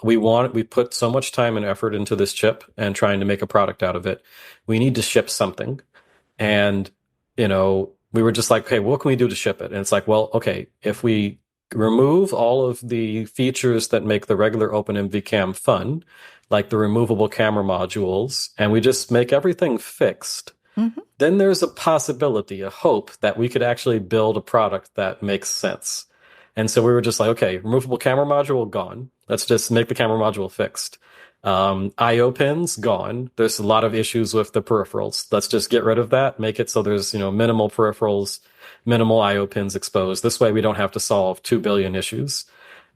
we put so much time and effort into this chip and trying to make a product out of it. We need to ship something, and we were just like, okay, what can we do to ship it? And it's like, well, okay, if we remove all of the features that make the regular OpenMV Cam fun, like the removable camera modules, and we just make everything fixed, then there's a possibility, a hope that we could actually build a product that makes sense. And so we were just like, okay, removable camera module gone. Let's just make the camera module fixed. I/O pins gone. There's a lot of issues with the peripherals. Let's just get rid of that. Make it so there's minimal peripherals, minimal I/O pins exposed. This way we don't have to solve 2 billion issues.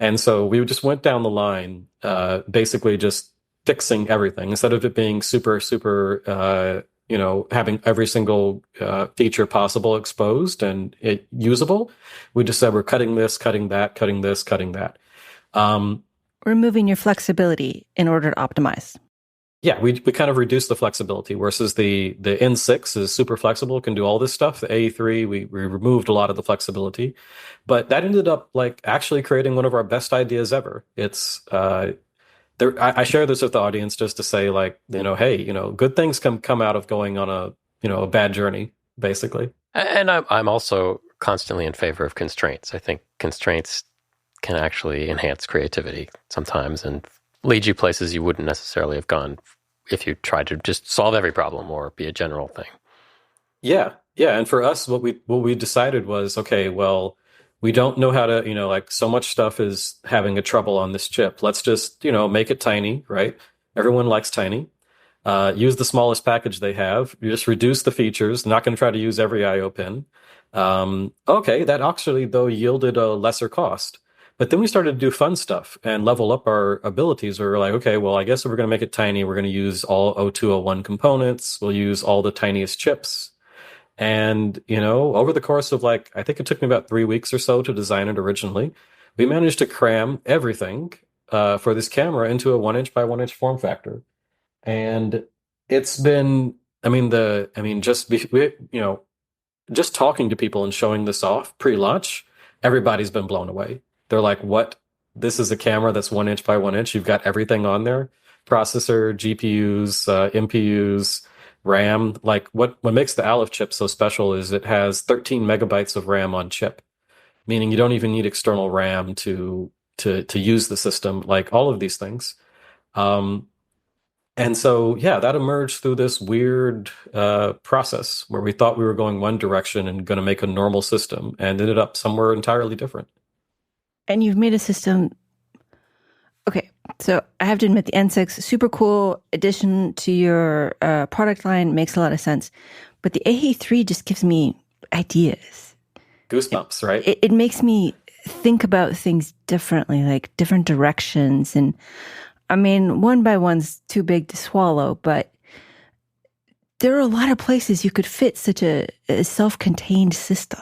And so we just went down the line, basically just fixing everything instead of it being super, super, having every single feature possible exposed and it usable. We just said we're cutting this, cutting that, cutting this, cutting that. Removing your flexibility in order to optimize. Yeah, we kind of reduced the flexibility versus the N6 is super flexible, can do all this stuff. The A3, we removed a lot of the flexibility, but that ended up like actually creating one of our best ideas ever. It's I share this with the audience just to say like, hey, good things come out of going on a bad journey, basically. And I'm also constantly in favor of constraints. I think constraints can actually enhance creativity sometimes and lead you places you wouldn't necessarily have gone if you tried to just solve every problem or be a general thing. Yeah. And for us, what we decided was, okay, well, we don't know how to, like so much stuff is having a trouble on this chip. Let's just, make it tiny, right? Everyone likes tiny. Use the smallest package they have. You just reduce the features. Not going to try to use every I/O pin. Okay, that actually, though, yielded a lesser cost. But then we started to do fun stuff and level up our abilities. We were like, okay, well, I guess if we're going to make it tiny, we're going to use all O201 components. We'll use all the tiniest chips. And, over the course of I think it took me about 3 weeks or so to design it originally, we managed to cram everything for this camera into a 1" by 1" form factor. And it's been, just talking to people and showing this off pre-launch, everybody's been blown away. They're like, what? This is a camera that's 1" by 1". You've got everything on there. Processor, GPUs, MPUs, RAM. Like what makes the Aleph chip so special is it has 13 megabytes of RAM on chip, meaning you don't even need external RAM to use the system, like all of these things. And so, yeah, that emerged through this weird process where we thought we were going one direction and going to make a normal system and ended up somewhere entirely different. And you've made a system. Okay, so I have to admit the N6, super cool addition to your product line, makes a lot of sense. But the A3 just gives me ideas. Goosebumps, right? It makes me think about things differently, like different directions. And 1 by 1's too big to swallow, but there are a lot of places you could fit such a self-contained system.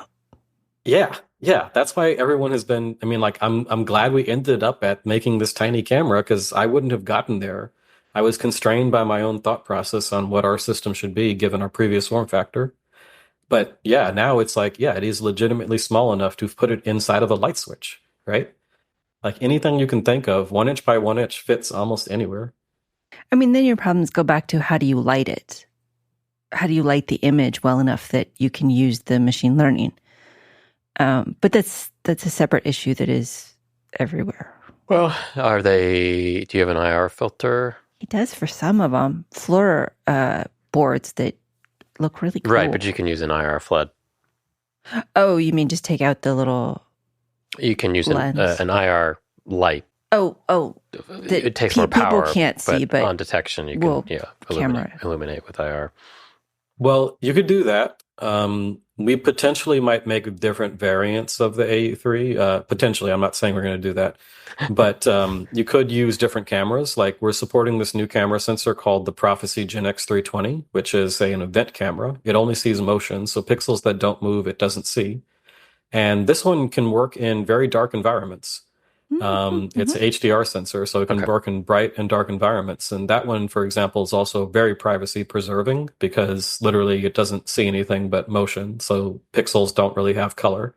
Yeah, that's why everyone has been, I'm glad we ended up at making this tiny camera because I wouldn't have gotten there. I was constrained by my own thought process on what our system should be given our previous form factor. But yeah, now it's like, yeah, it is legitimately small enough to put it inside of a light switch, right? Like anything you can think of, 1" by 1" fits almost anywhere. Then your problems go back to how do you light it? How do you light the image well enough that you can use the machine learning? But that's a separate issue that is everywhere. Well, do you have an IR filter? It does for some of them. Floor boards that look really cool. Right, but you can use an IR flood. Oh, you mean just take out the little... You can use an IR light. Oh. It takes more power. People can't see, but on detection, you can illuminate with IR. Well, you could do that. We potentially might make different variants of the A3. Potentially, I'm not saying we're going to do that. But you could use different cameras. Like we're supporting this new camera sensor called the Prophecy Gen X 320, which is an event camera. It only sees motion, so pixels that don't move, it doesn't see. And this one can work in very dark environments. It's an HDR sensor, so it can work in bright and dark environments. And that one, for example, is also very privacy preserving because literally it doesn't see anything but motion. So pixels don't really have color.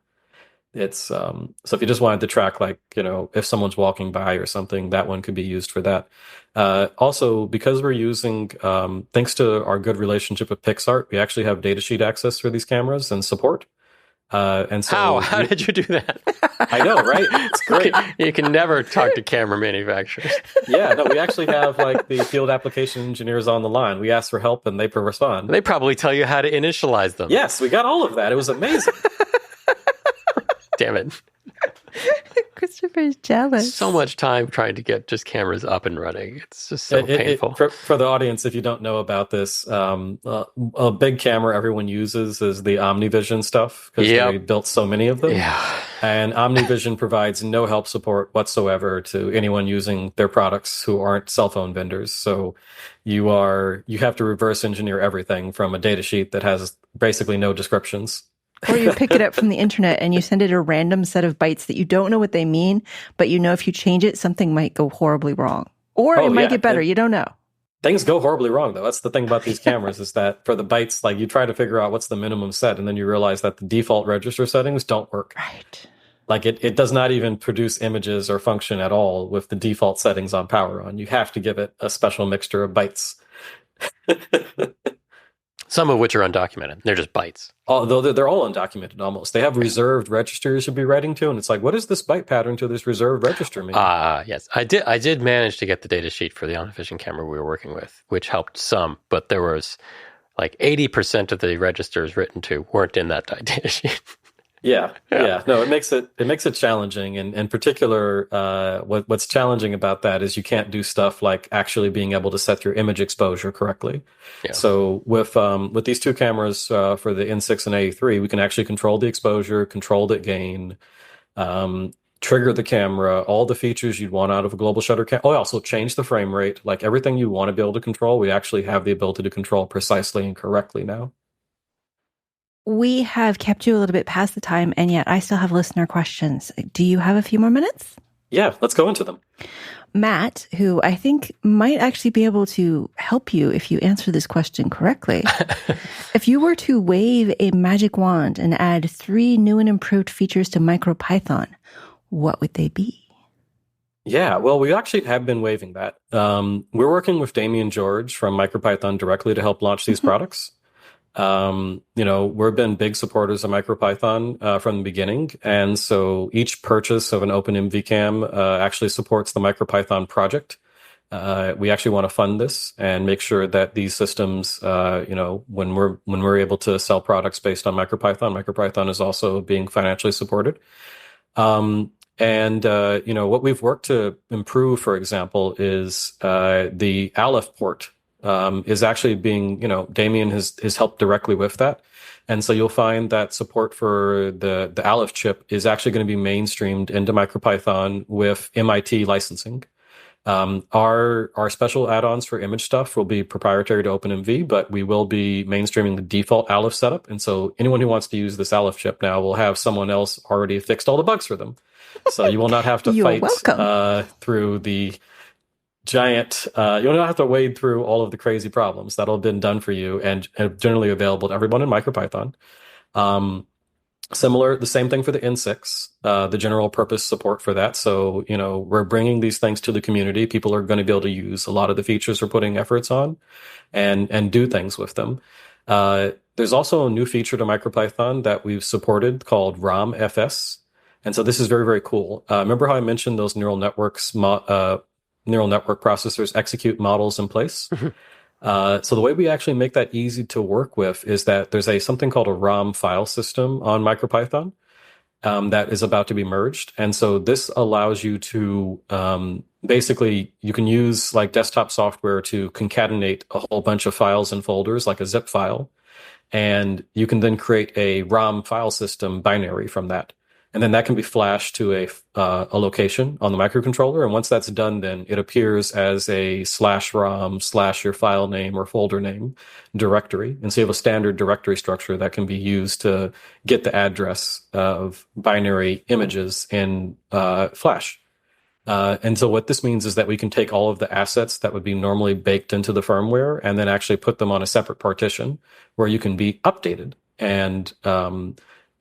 It's so if you just wanted to track, if someone's walking by or something, that one could be used for that. Also, because we're using, thanks to our good relationship with PixArt, we actually have datasheet access for these cameras and support. And so how did you do that? I know, right? It's great. You can never talk to camera manufacturers. Yeah, no, we actually have the field application engineers on the line. We ask for help and they respond. They probably tell you how to initialize them. Yes, we got all of that. It was amazing. Damn it. Christopher's jealous. So much time trying to get just cameras up and running. It's just so painful. For the audience, if you don't know about this, a big camera everyone uses is the OmniVision stuff because they built so many of them. Yeah. And OmniVision provides no help support whatsoever to anyone using their products who aren't cell phone vendors. So you have to reverse engineer everything from a data sheet that has basically no descriptions. Or you pick it up from the internet and you send it a random set of bytes that you don't know what they mean, but you know if you change it, something might go horribly wrong. Or it might get better. You don't know. Things go horribly wrong, though. That's the thing about these cameras is that for the bytes, like you try to figure out what's the minimum set, and then you realize that the default register settings don't work. Right. Like it does not even produce images or function at all with the default settings on power on. You have to give it a special mixture of bytes. Some of which are undocumented. They're just bytes. Although they're all undocumented almost. They have reserved registers you'd be writing to, and it's like, what is this byte pattern to this reserved register mean? Yes. I did manage to get the data sheet for the OmniVision camera we were working with, which helped some, but there was like 80% of the registers written to weren't in that data sheet. Yeah. No, it makes it challenging, and in particular, what's challenging about that is you can't do stuff like actually being able to set your image exposure correctly. Yeah. So with these two cameras for the N6 and A3, we can actually control the exposure, control the gain, trigger the camera, all the features you'd want out of a global shutter camera. Oh, also change the frame rate, like everything you want to be able to control. We actually have the ability to control precisely and correctly now. We have kept you a little bit past the time, and yet I still have listener questions. Do you have a few more minutes? Yeah, let's go into them. Matt, who I think might actually be able to help you if you answer this question correctly. If you were to wave a magic wand and add 3 new and improved features to MicroPython, what would they be? Yeah, well, we actually have been waving that. We're working with Damien George from MicroPython directly to help launch these products. We've been big supporters of MicroPython from the beginning, and so each purchase of an OpenMV cam actually supports the MicroPython project. We actually want to fund this and make sure that these systems, when we're able to sell products based on MicroPython is also being financially supported. What we've worked to improve, for example, is the Aleph port. Is actually being, Damien has helped directly with that. And so you'll find that support for the Aleph chip is actually going to be mainstreamed into MicroPython with MIT licensing. Our special add-ons for image stuff will be proprietary to OpenMV, but we will be mainstreaming the default Aleph setup. And so anyone who wants to use this Aleph chip now will have someone else already fixed all the bugs for them. So you will not have to fight through the giant, you don't have to wade through all of the crazy problems that'll have been done for you and generally available to everyone in MicroPython. The same thing for the N6, the general purpose support for that. So, we're bringing these things to the community. People are going to be able to use a lot of the features we're putting efforts on and do things with them. There's also a new feature to MicroPython that we've supported called ROM-FS. And so this is very, very cool. Remember how I mentioned those neural network processors execute models in place? So the way we actually make that easy to work with is that there's something called a ROM file system on MicroPython that is about to be merged. And so this allows you to basically, you can use like desktop software to concatenate a whole bunch of files and folders like a zip file. And you can then create a ROM file system binary from that. And then that can be flashed to a location on the microcontroller. And once that's done, then it appears as a /rom/ your file name or folder name directory. And so you have a standard directory structure that can be used to get the address of binary images in Flash. And so what this means is that we can take all of the assets that would be normally baked into the firmware and then actually put them on a separate partition where you can be updated. And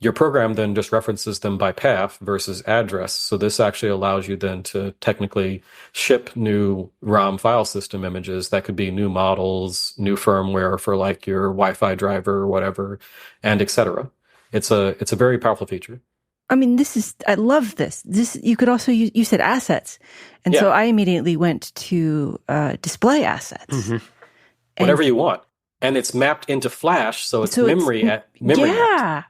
your program then just references them by path versus address. So this actually allows you then to technically ship new ROM file system images that could be new models, new firmware for like your Wi-Fi driver or whatever, and et cetera. It's a very powerful feature. I mean, I love this. You could also use, you said assets. And so I immediately went to display assets. Mm-hmm. Whatever you want. And it's mapped into Flash, so it's memory. Yeah.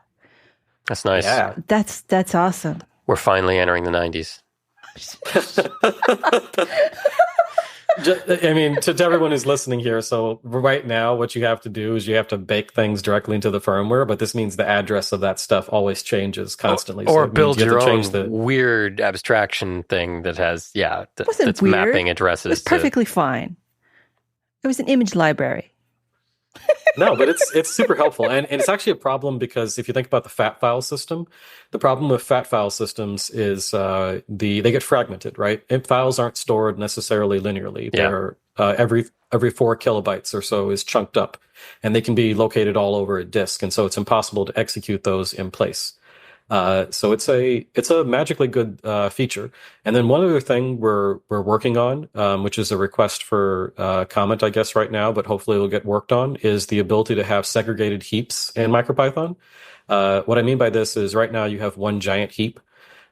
That's nice. Yeah. That's awesome. We're finally entering the 90s. I mean, to everyone who's listening here, so right now what you have to do is you have to bake things directly into the firmware, but this means the address of that stuff always changes constantly. Or so build you your have to change own weird abstraction thing that has, that's weird. mapping addresses. It was perfectly fine. It was an image library. No, but it's super helpful. And it's actually a problem because if you think about the FAT file system, the problem with FAT file systems is they get fragmented, right? Files aren't stored necessarily linearly. They're every 4 kilobytes or so is chunked up, and they can be located all over a disk. And so it's impossible to execute those in place. So it's a magically good feature. And then one other thing we're working on, which is a request for comment, I guess, right now, but hopefully it'll get worked on, is the ability to have segregated heaps in MicroPython. What I mean by this is right now you have one giant heap,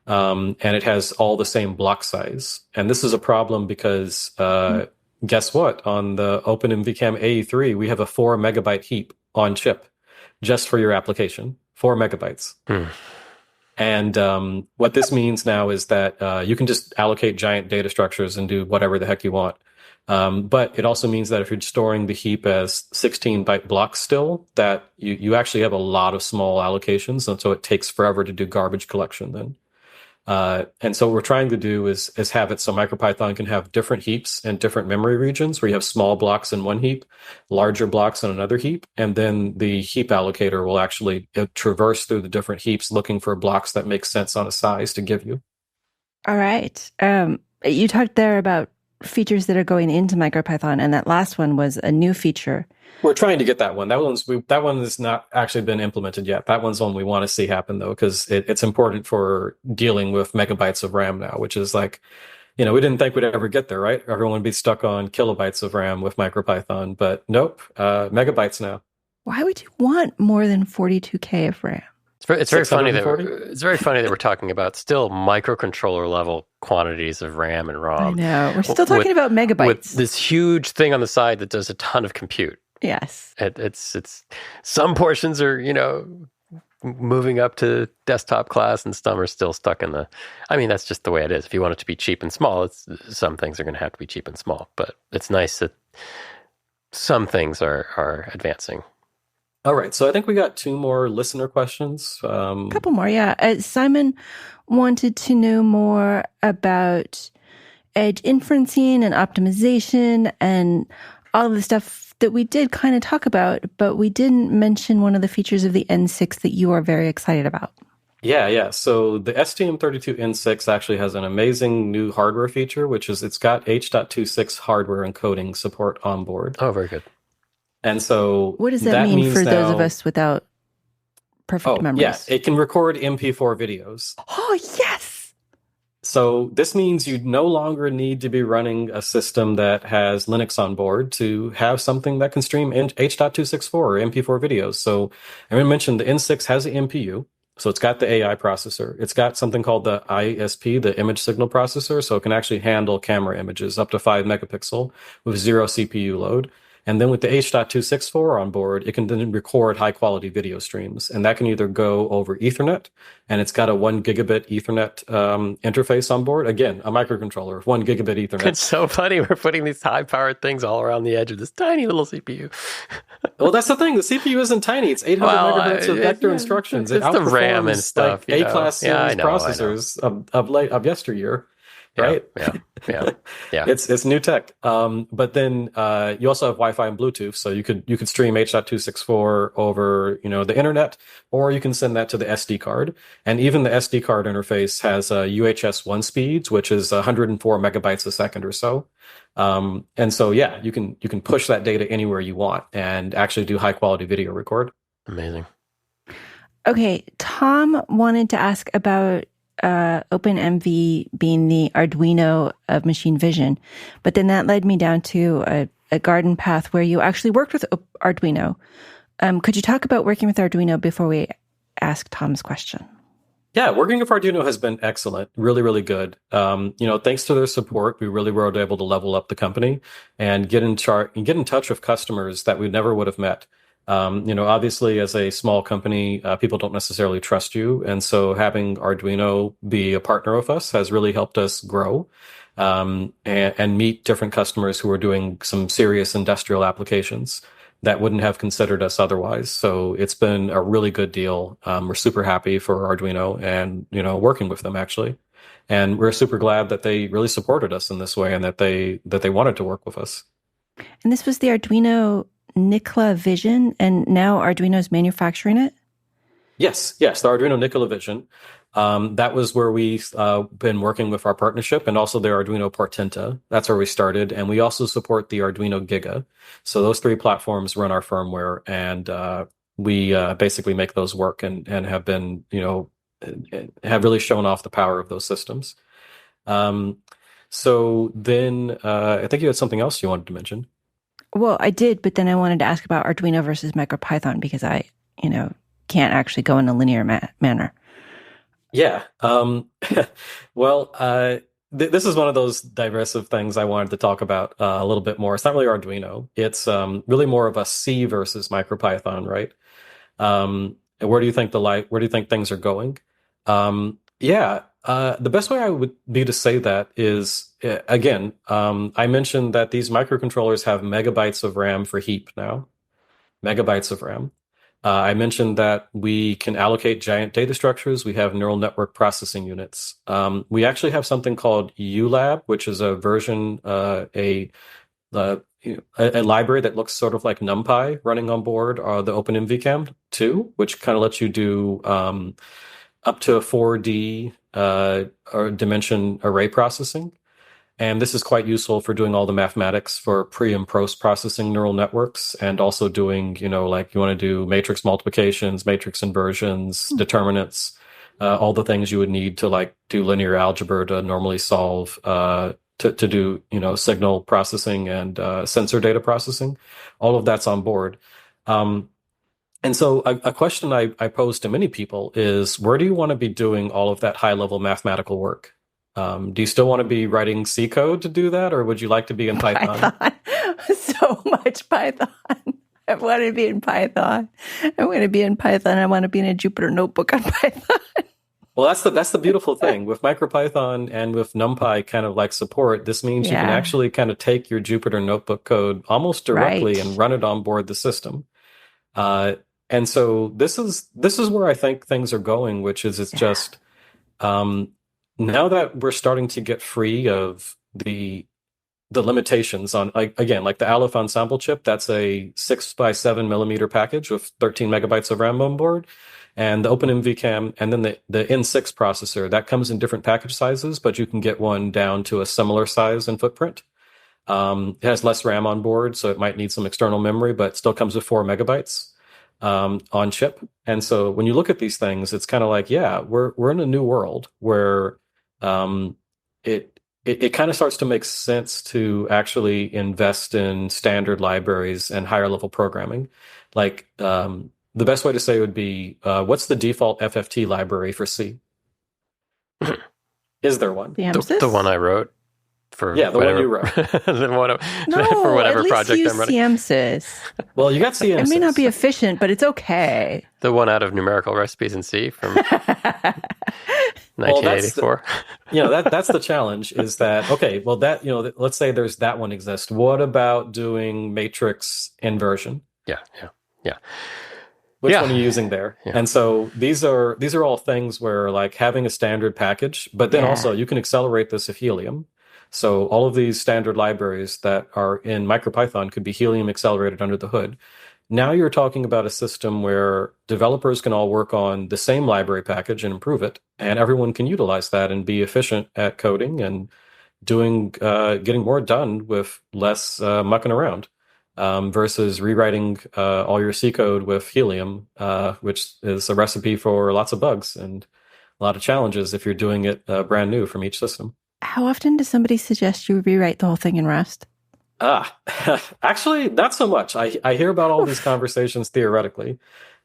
and it has all the same block size. And this is a problem because guess what? On the OpenMV AE3, we have a 4 megabyte heap on chip just for your application. 4 megabytes. And what this means now is that you can just allocate giant data structures and do whatever the heck you want. But it also means that if you're storing the heap as 16-byte blocks still, that you actually have a lot of small allocations. And so it takes forever to do garbage collection then. And so what we're trying to do is have it so MicroPython can have different heaps and different memory regions where you have small blocks in one heap, larger blocks in another heap, and then the heap allocator will actually traverse through the different heaps looking for blocks that make sense on a size to give you. All right. You talked there about features that are going into MicroPython, and that last one was a new feature. We're trying to get that one. That one has not actually been implemented yet. That one's one we want to see happen, though, because it's important for dealing with megabytes of RAM now, which is like, we didn't think we'd ever get there, right? Everyone would be stuck on kilobytes of RAM with MicroPython, but nope, megabytes now. Why would you want more than 42K of RAM? It's very funny that we're talking about still microcontroller level quantities of RAM and ROM. I know. We're still talking about megabytes. With this huge thing on the side that does a ton of compute. Yes. It's some portions are, moving up to desktop class and some are still stuck in that's just the way it is. If you want it to be cheap and small, some things are going to have to be cheap and small, but it's nice that some things are advancing. All right. So I think we got 2 more listener questions. A couple more. Yeah. Simon wanted to know more about edge inferencing and optimization and all of the stuff that we did kind of talk about, but we didn't mention one of the features of the N6 that you are very excited about. Yeah. So the STM32N6 actually has an amazing new hardware feature, which is it's got H.26 hardware encoding support on board. Oh, very good. And so what does that mean for those of us without perfect memories? Yeah, it can record MP4 videos. Oh, yes. So this means you no longer need to be running a system that has Linux on board to have something that can stream H.264 or MP4 videos. So I mentioned the N6 has an MPU. So it's got the AI processor. It's got something called the ISP, the image signal processor. So it can actually handle camera images up to 5 megapixel with 0 CPU load. And then with the H.264 on board, it can then record high-quality video streams. And that can either go over Ethernet, and it's got a 1 gigabit Ethernet interface on board. Again, a microcontroller, 1 gigabit Ethernet. It's so funny. We're putting these high-powered things all around the edge of this tiny little CPU. Well, that's the thing. The CPU isn't tiny. It's 800 megabytes of vector instructions. It's the RAM and stuff. Like A-class series processors of yesteryear. Right? Yeah. It's new tech. But then you also have Wi-Fi and Bluetooth, so you could stream H.264 over the internet, or you can send that to the SD card. And even the SD card interface has UHS 1 speeds, which is 104 megabytes a second or so. And so you can push that data anywhere you want and actually do high quality video record. Amazing. Okay, Tom wanted to ask about OpenMV being the Arduino of machine vision, but then that led me down to a garden path where you actually worked with Arduino. Could you talk about working with Arduino before we ask Tom's question? Yeah, working with Arduino has been excellent, really, really good. Thanks to their support, we really were able to level up the company and get in touch with customers that we never would have met. Obviously, as a small company, people don't necessarily trust you. And so having Arduino be a partner with us has really helped us grow and meet different customers who are doing some serious industrial applications that wouldn't have considered us otherwise. So it's been a really good deal. We're super happy for Arduino and, working with them actually. And we're super glad that they really supported us in this way and that they wanted to work with us. And this was the Arduino Nikola Vision, and now Arduino's manufacturing it? Yes, the Arduino Nikola Vision. That was where we've been working with our partnership, and also the Arduino Portenta. That's where we started. And we also support the Arduino Giga. So those three platforms run our firmware, and we basically make those work and have been, have really shown off the power of those systems. So then I think you had something else you wanted to mention. Well, I did, but then I wanted to ask about Arduino versus MicroPython because I, can't actually go in a linear manner. Yeah. Well, this is one of those digressive things I wanted to talk about a little bit more. It's not really Arduino. It's really more of a C versus MicroPython, right? Where do you think things are going? The best way I would be to say that is, again, I mentioned that these microcontrollers have megabytes of RAM for heap now, megabytes of RAM. I mentioned that we can allocate giant data structures. We have neural network processing units. We actually have something called ULab, which is a version, a library that looks sort of like NumPy running on board, the OpenMV Cam 2, which kind of lets you do up to 4D or dimension array processing. And this is quite useful for doing all the mathematics for pre and post processing neural networks, and also doing, like you want to do matrix multiplications, matrix inversions, determinants, all the things you would need to like do linear algebra to normally solve, to do, signal processing and sensor data processing. All of that's on board. And so a question I pose to many people is, where do you want to be doing all of that high level mathematical work? Do you still want to be writing C code to do that, or would you like to be in Python? So much Python. I want to be in Python. I want to be in Python. I want to be in a Jupyter notebook on Python. Well, that's the beautiful thing with MicroPython and with NumPy kind of like support. This means you can actually kind of take your Jupyter notebook code almost directly and run it on board the system. And so this is where I think things are going, which is it's just now that we're starting to get free of the limitations on, like the Aleph Ensemble chip, that's a 6x7 mm package with 13 megabytes of RAM on board, and the OpenMV Cam, and then the N6 processor that comes in different package sizes, but you can get one down to a similar size and footprint. It has less RAM on board, so it might need some external memory, but still comes with 4 megabytes on chip. And so when you look at these things, it's kind of like, we're in a new world where it kind of starts to make sense to actually invest in standard libraries and higher level programming. Like the best way to say it would be, what's the default FFT library for C? Is there one? The one I wrote. For the one you wrote. For whatever project I'm running. CMSys. Well, you got CMSys. It may not be efficient, but it's okay. The one out of numerical recipes in C from 1984. That's the challenge. Is that okay? Well, let's say there's that one exists. What about doing matrix inversion? Yeah. Which one are you using there? Yeah. And so these are all things where like having a standard package, but then also you can accelerate this with Helium. So all of these standard libraries that are in MicroPython could be Helium accelerated under the hood. Now you're talking about a system where developers can all work on the same library package and improve it, and everyone can utilize that and be efficient at coding and getting more done with less mucking around, versus rewriting all your C code with Helium, which is a recipe for lots of bugs and a lot of challenges if you're doing it brand new from each system. How often does somebody suggest you rewrite the whole thing in Rust? Actually, not so much. I hear about all these conversations theoretically.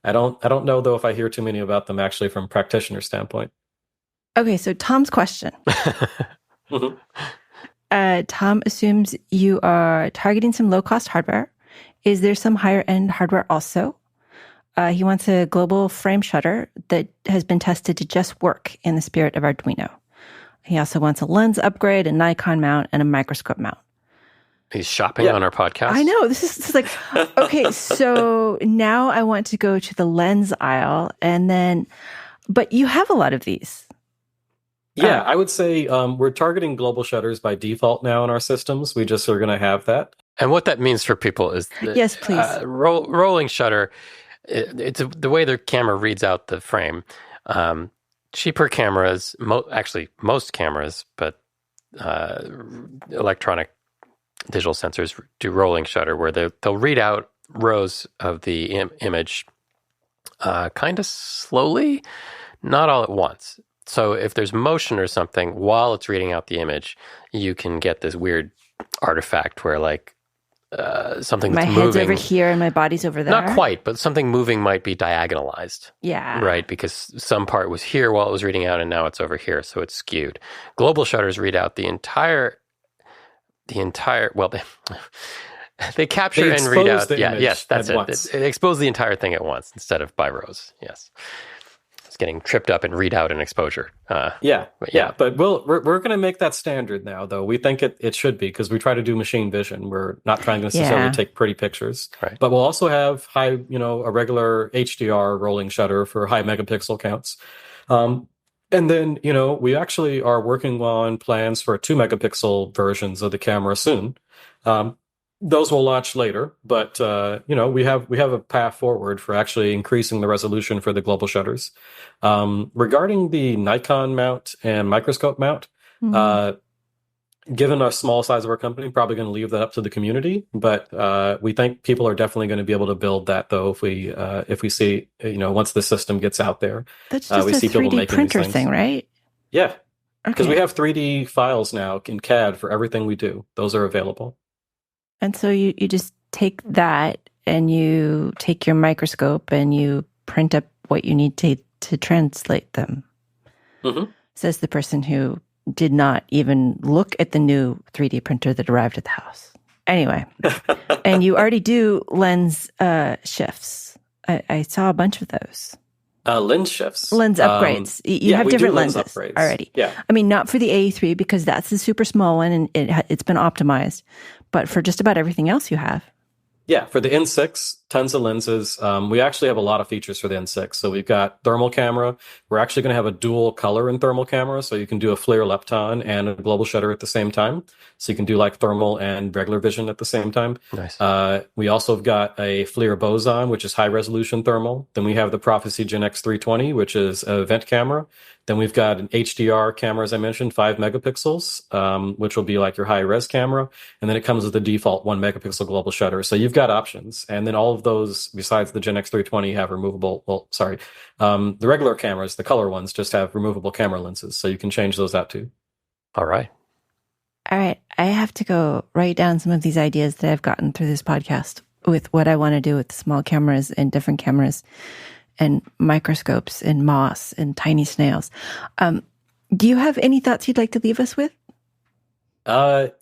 I don't know though if I hear too many about them actually from practitioner standpoint. Okay, so Tom's question. Tom assumes you are targeting some low-cost hardware is there some higher end hardware also? He wants a global frame shutter that has been tested to just work in the spirit of Arduino. He also wants a lens upgrade, a Nikon mount, and a microscope mount. He's shopping on our podcast. I know. This is like, okay, so now I want to go to the lens aisle but you have a lot of these. Yeah, I would say we're targeting global shutters by default now in our systems. We just are going to have that. And what that means for people is that, yes, please. Rolling shutter, it's the way the camera reads out the frame. Cheaper cameras, most cameras, but electronic digital sensors do rolling shutter, where they'll read out rows of the image kind of slowly, not all at once. So if there's motion or something while it's reading out the image, you can get this weird artifact where something that's moving. My head's over here and my body's over there. Not quite, but something moving might be diagonalized. Yeah. Right, because some part was here while it was reading out and now it's over here, so it's skewed. Global shutters read out the entire, well, they capture and read out. Yes, that's it. It exposes the entire thing at once instead of by rows. Yes. It's getting tripped up and read out in exposure. But we're going to make that standard now, though. We think it should be, because we try to do machine vision. We're not trying to necessarily take pretty pictures. Right. But we'll also have a regular HDR rolling shutter for high megapixel counts. And then, we actually are working on plans for 2 megapixel versions of the camera soon. Those will launch later, but we have a path forward for actually increasing the resolution for the global shutters. Regarding the Nikon mount and microscope mount, given our small size of our company, probably going to leave that up to the community. But we think people are definitely going to be able to build that, though, if we see once the system gets out there. That's just a 3D printer thing, right? Yeah, because we have 3D files now in CAD for everything we do. Those are available. And so you just take that and you take your microscope and you print up what you need to translate them. Mm-hmm. Says the person who did not even look at the new 3D printer that arrived at the house. Anyway, and you already do lens shifts. I saw a bunch of those. Lens shifts. Lens upgrades. You have different lenses already. Yeah. I mean, not for the AE3 because that's the super small one and it's been optimized, but for just about everything else you have. Yeah, for the N6, tons of lenses. We actually have a lot of features for the N6. So we've got thermal camera. We're actually going to have a dual color in thermal camera. So you can do a FLIR lepton and a global shutter at the same time. So you can do thermal and regular vision at the same time. Nice. We also have got a FLIR boson, which is high resolution thermal. Then we have the Prophecy Gen X 320, which is an event camera. Then we've got an HDR camera, as I mentioned, 5 megapixels, which will be your high-res camera. And then it comes with the default 1 megapixel global shutter. So you've got options. And then all of those, besides the Gen X 320, have removable, the regular cameras, the color ones, just have removable camera lenses. So you can change those out too. All right. I have to go write down some of these ideas that I've gotten through this podcast with what I want to do with small cameras and different cameras and microscopes and moss and tiny snails. Do you have any thoughts you'd like to leave us with? Just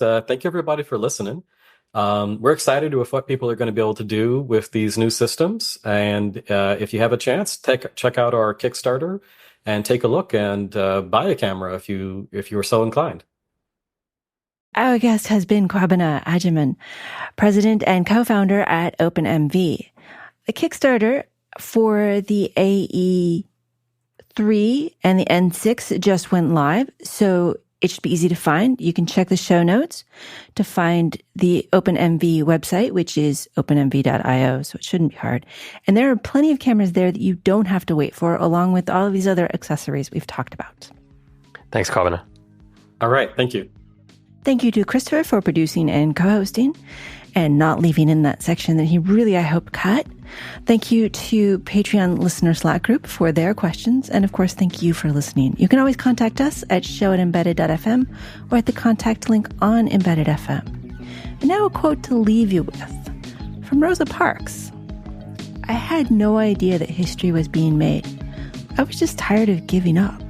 thank you everybody for listening. We're excited with what people are going to be able to do with these new systems. And if you have a chance, check out our Kickstarter and take a look and buy a camera if you are so inclined. Our guest has been Kwabena Agyeman, president and co-founder at OpenMV. The Kickstarter for the AE3 and the N6 just went live, so it should be easy to find. You can check the show notes to find the OpenMV website, which is openmv.io, so it shouldn't be hard. And there are plenty of cameras there that you don't have to wait for, along with all of these other accessories we've talked about. Thanks, Kwabena. All right, thank you. Thank you to Christopher for producing and co-hosting and not leaving in that section that he really, I hope, cut. Thank you to Patreon listener Slack group for their questions. And of course, thank you for listening. You can always contact us at show@embedded.fm or at the contact link on Embedded FM. And now a quote to leave you with from Rosa Parks. I had no idea that history was being made. I was just tired of giving up.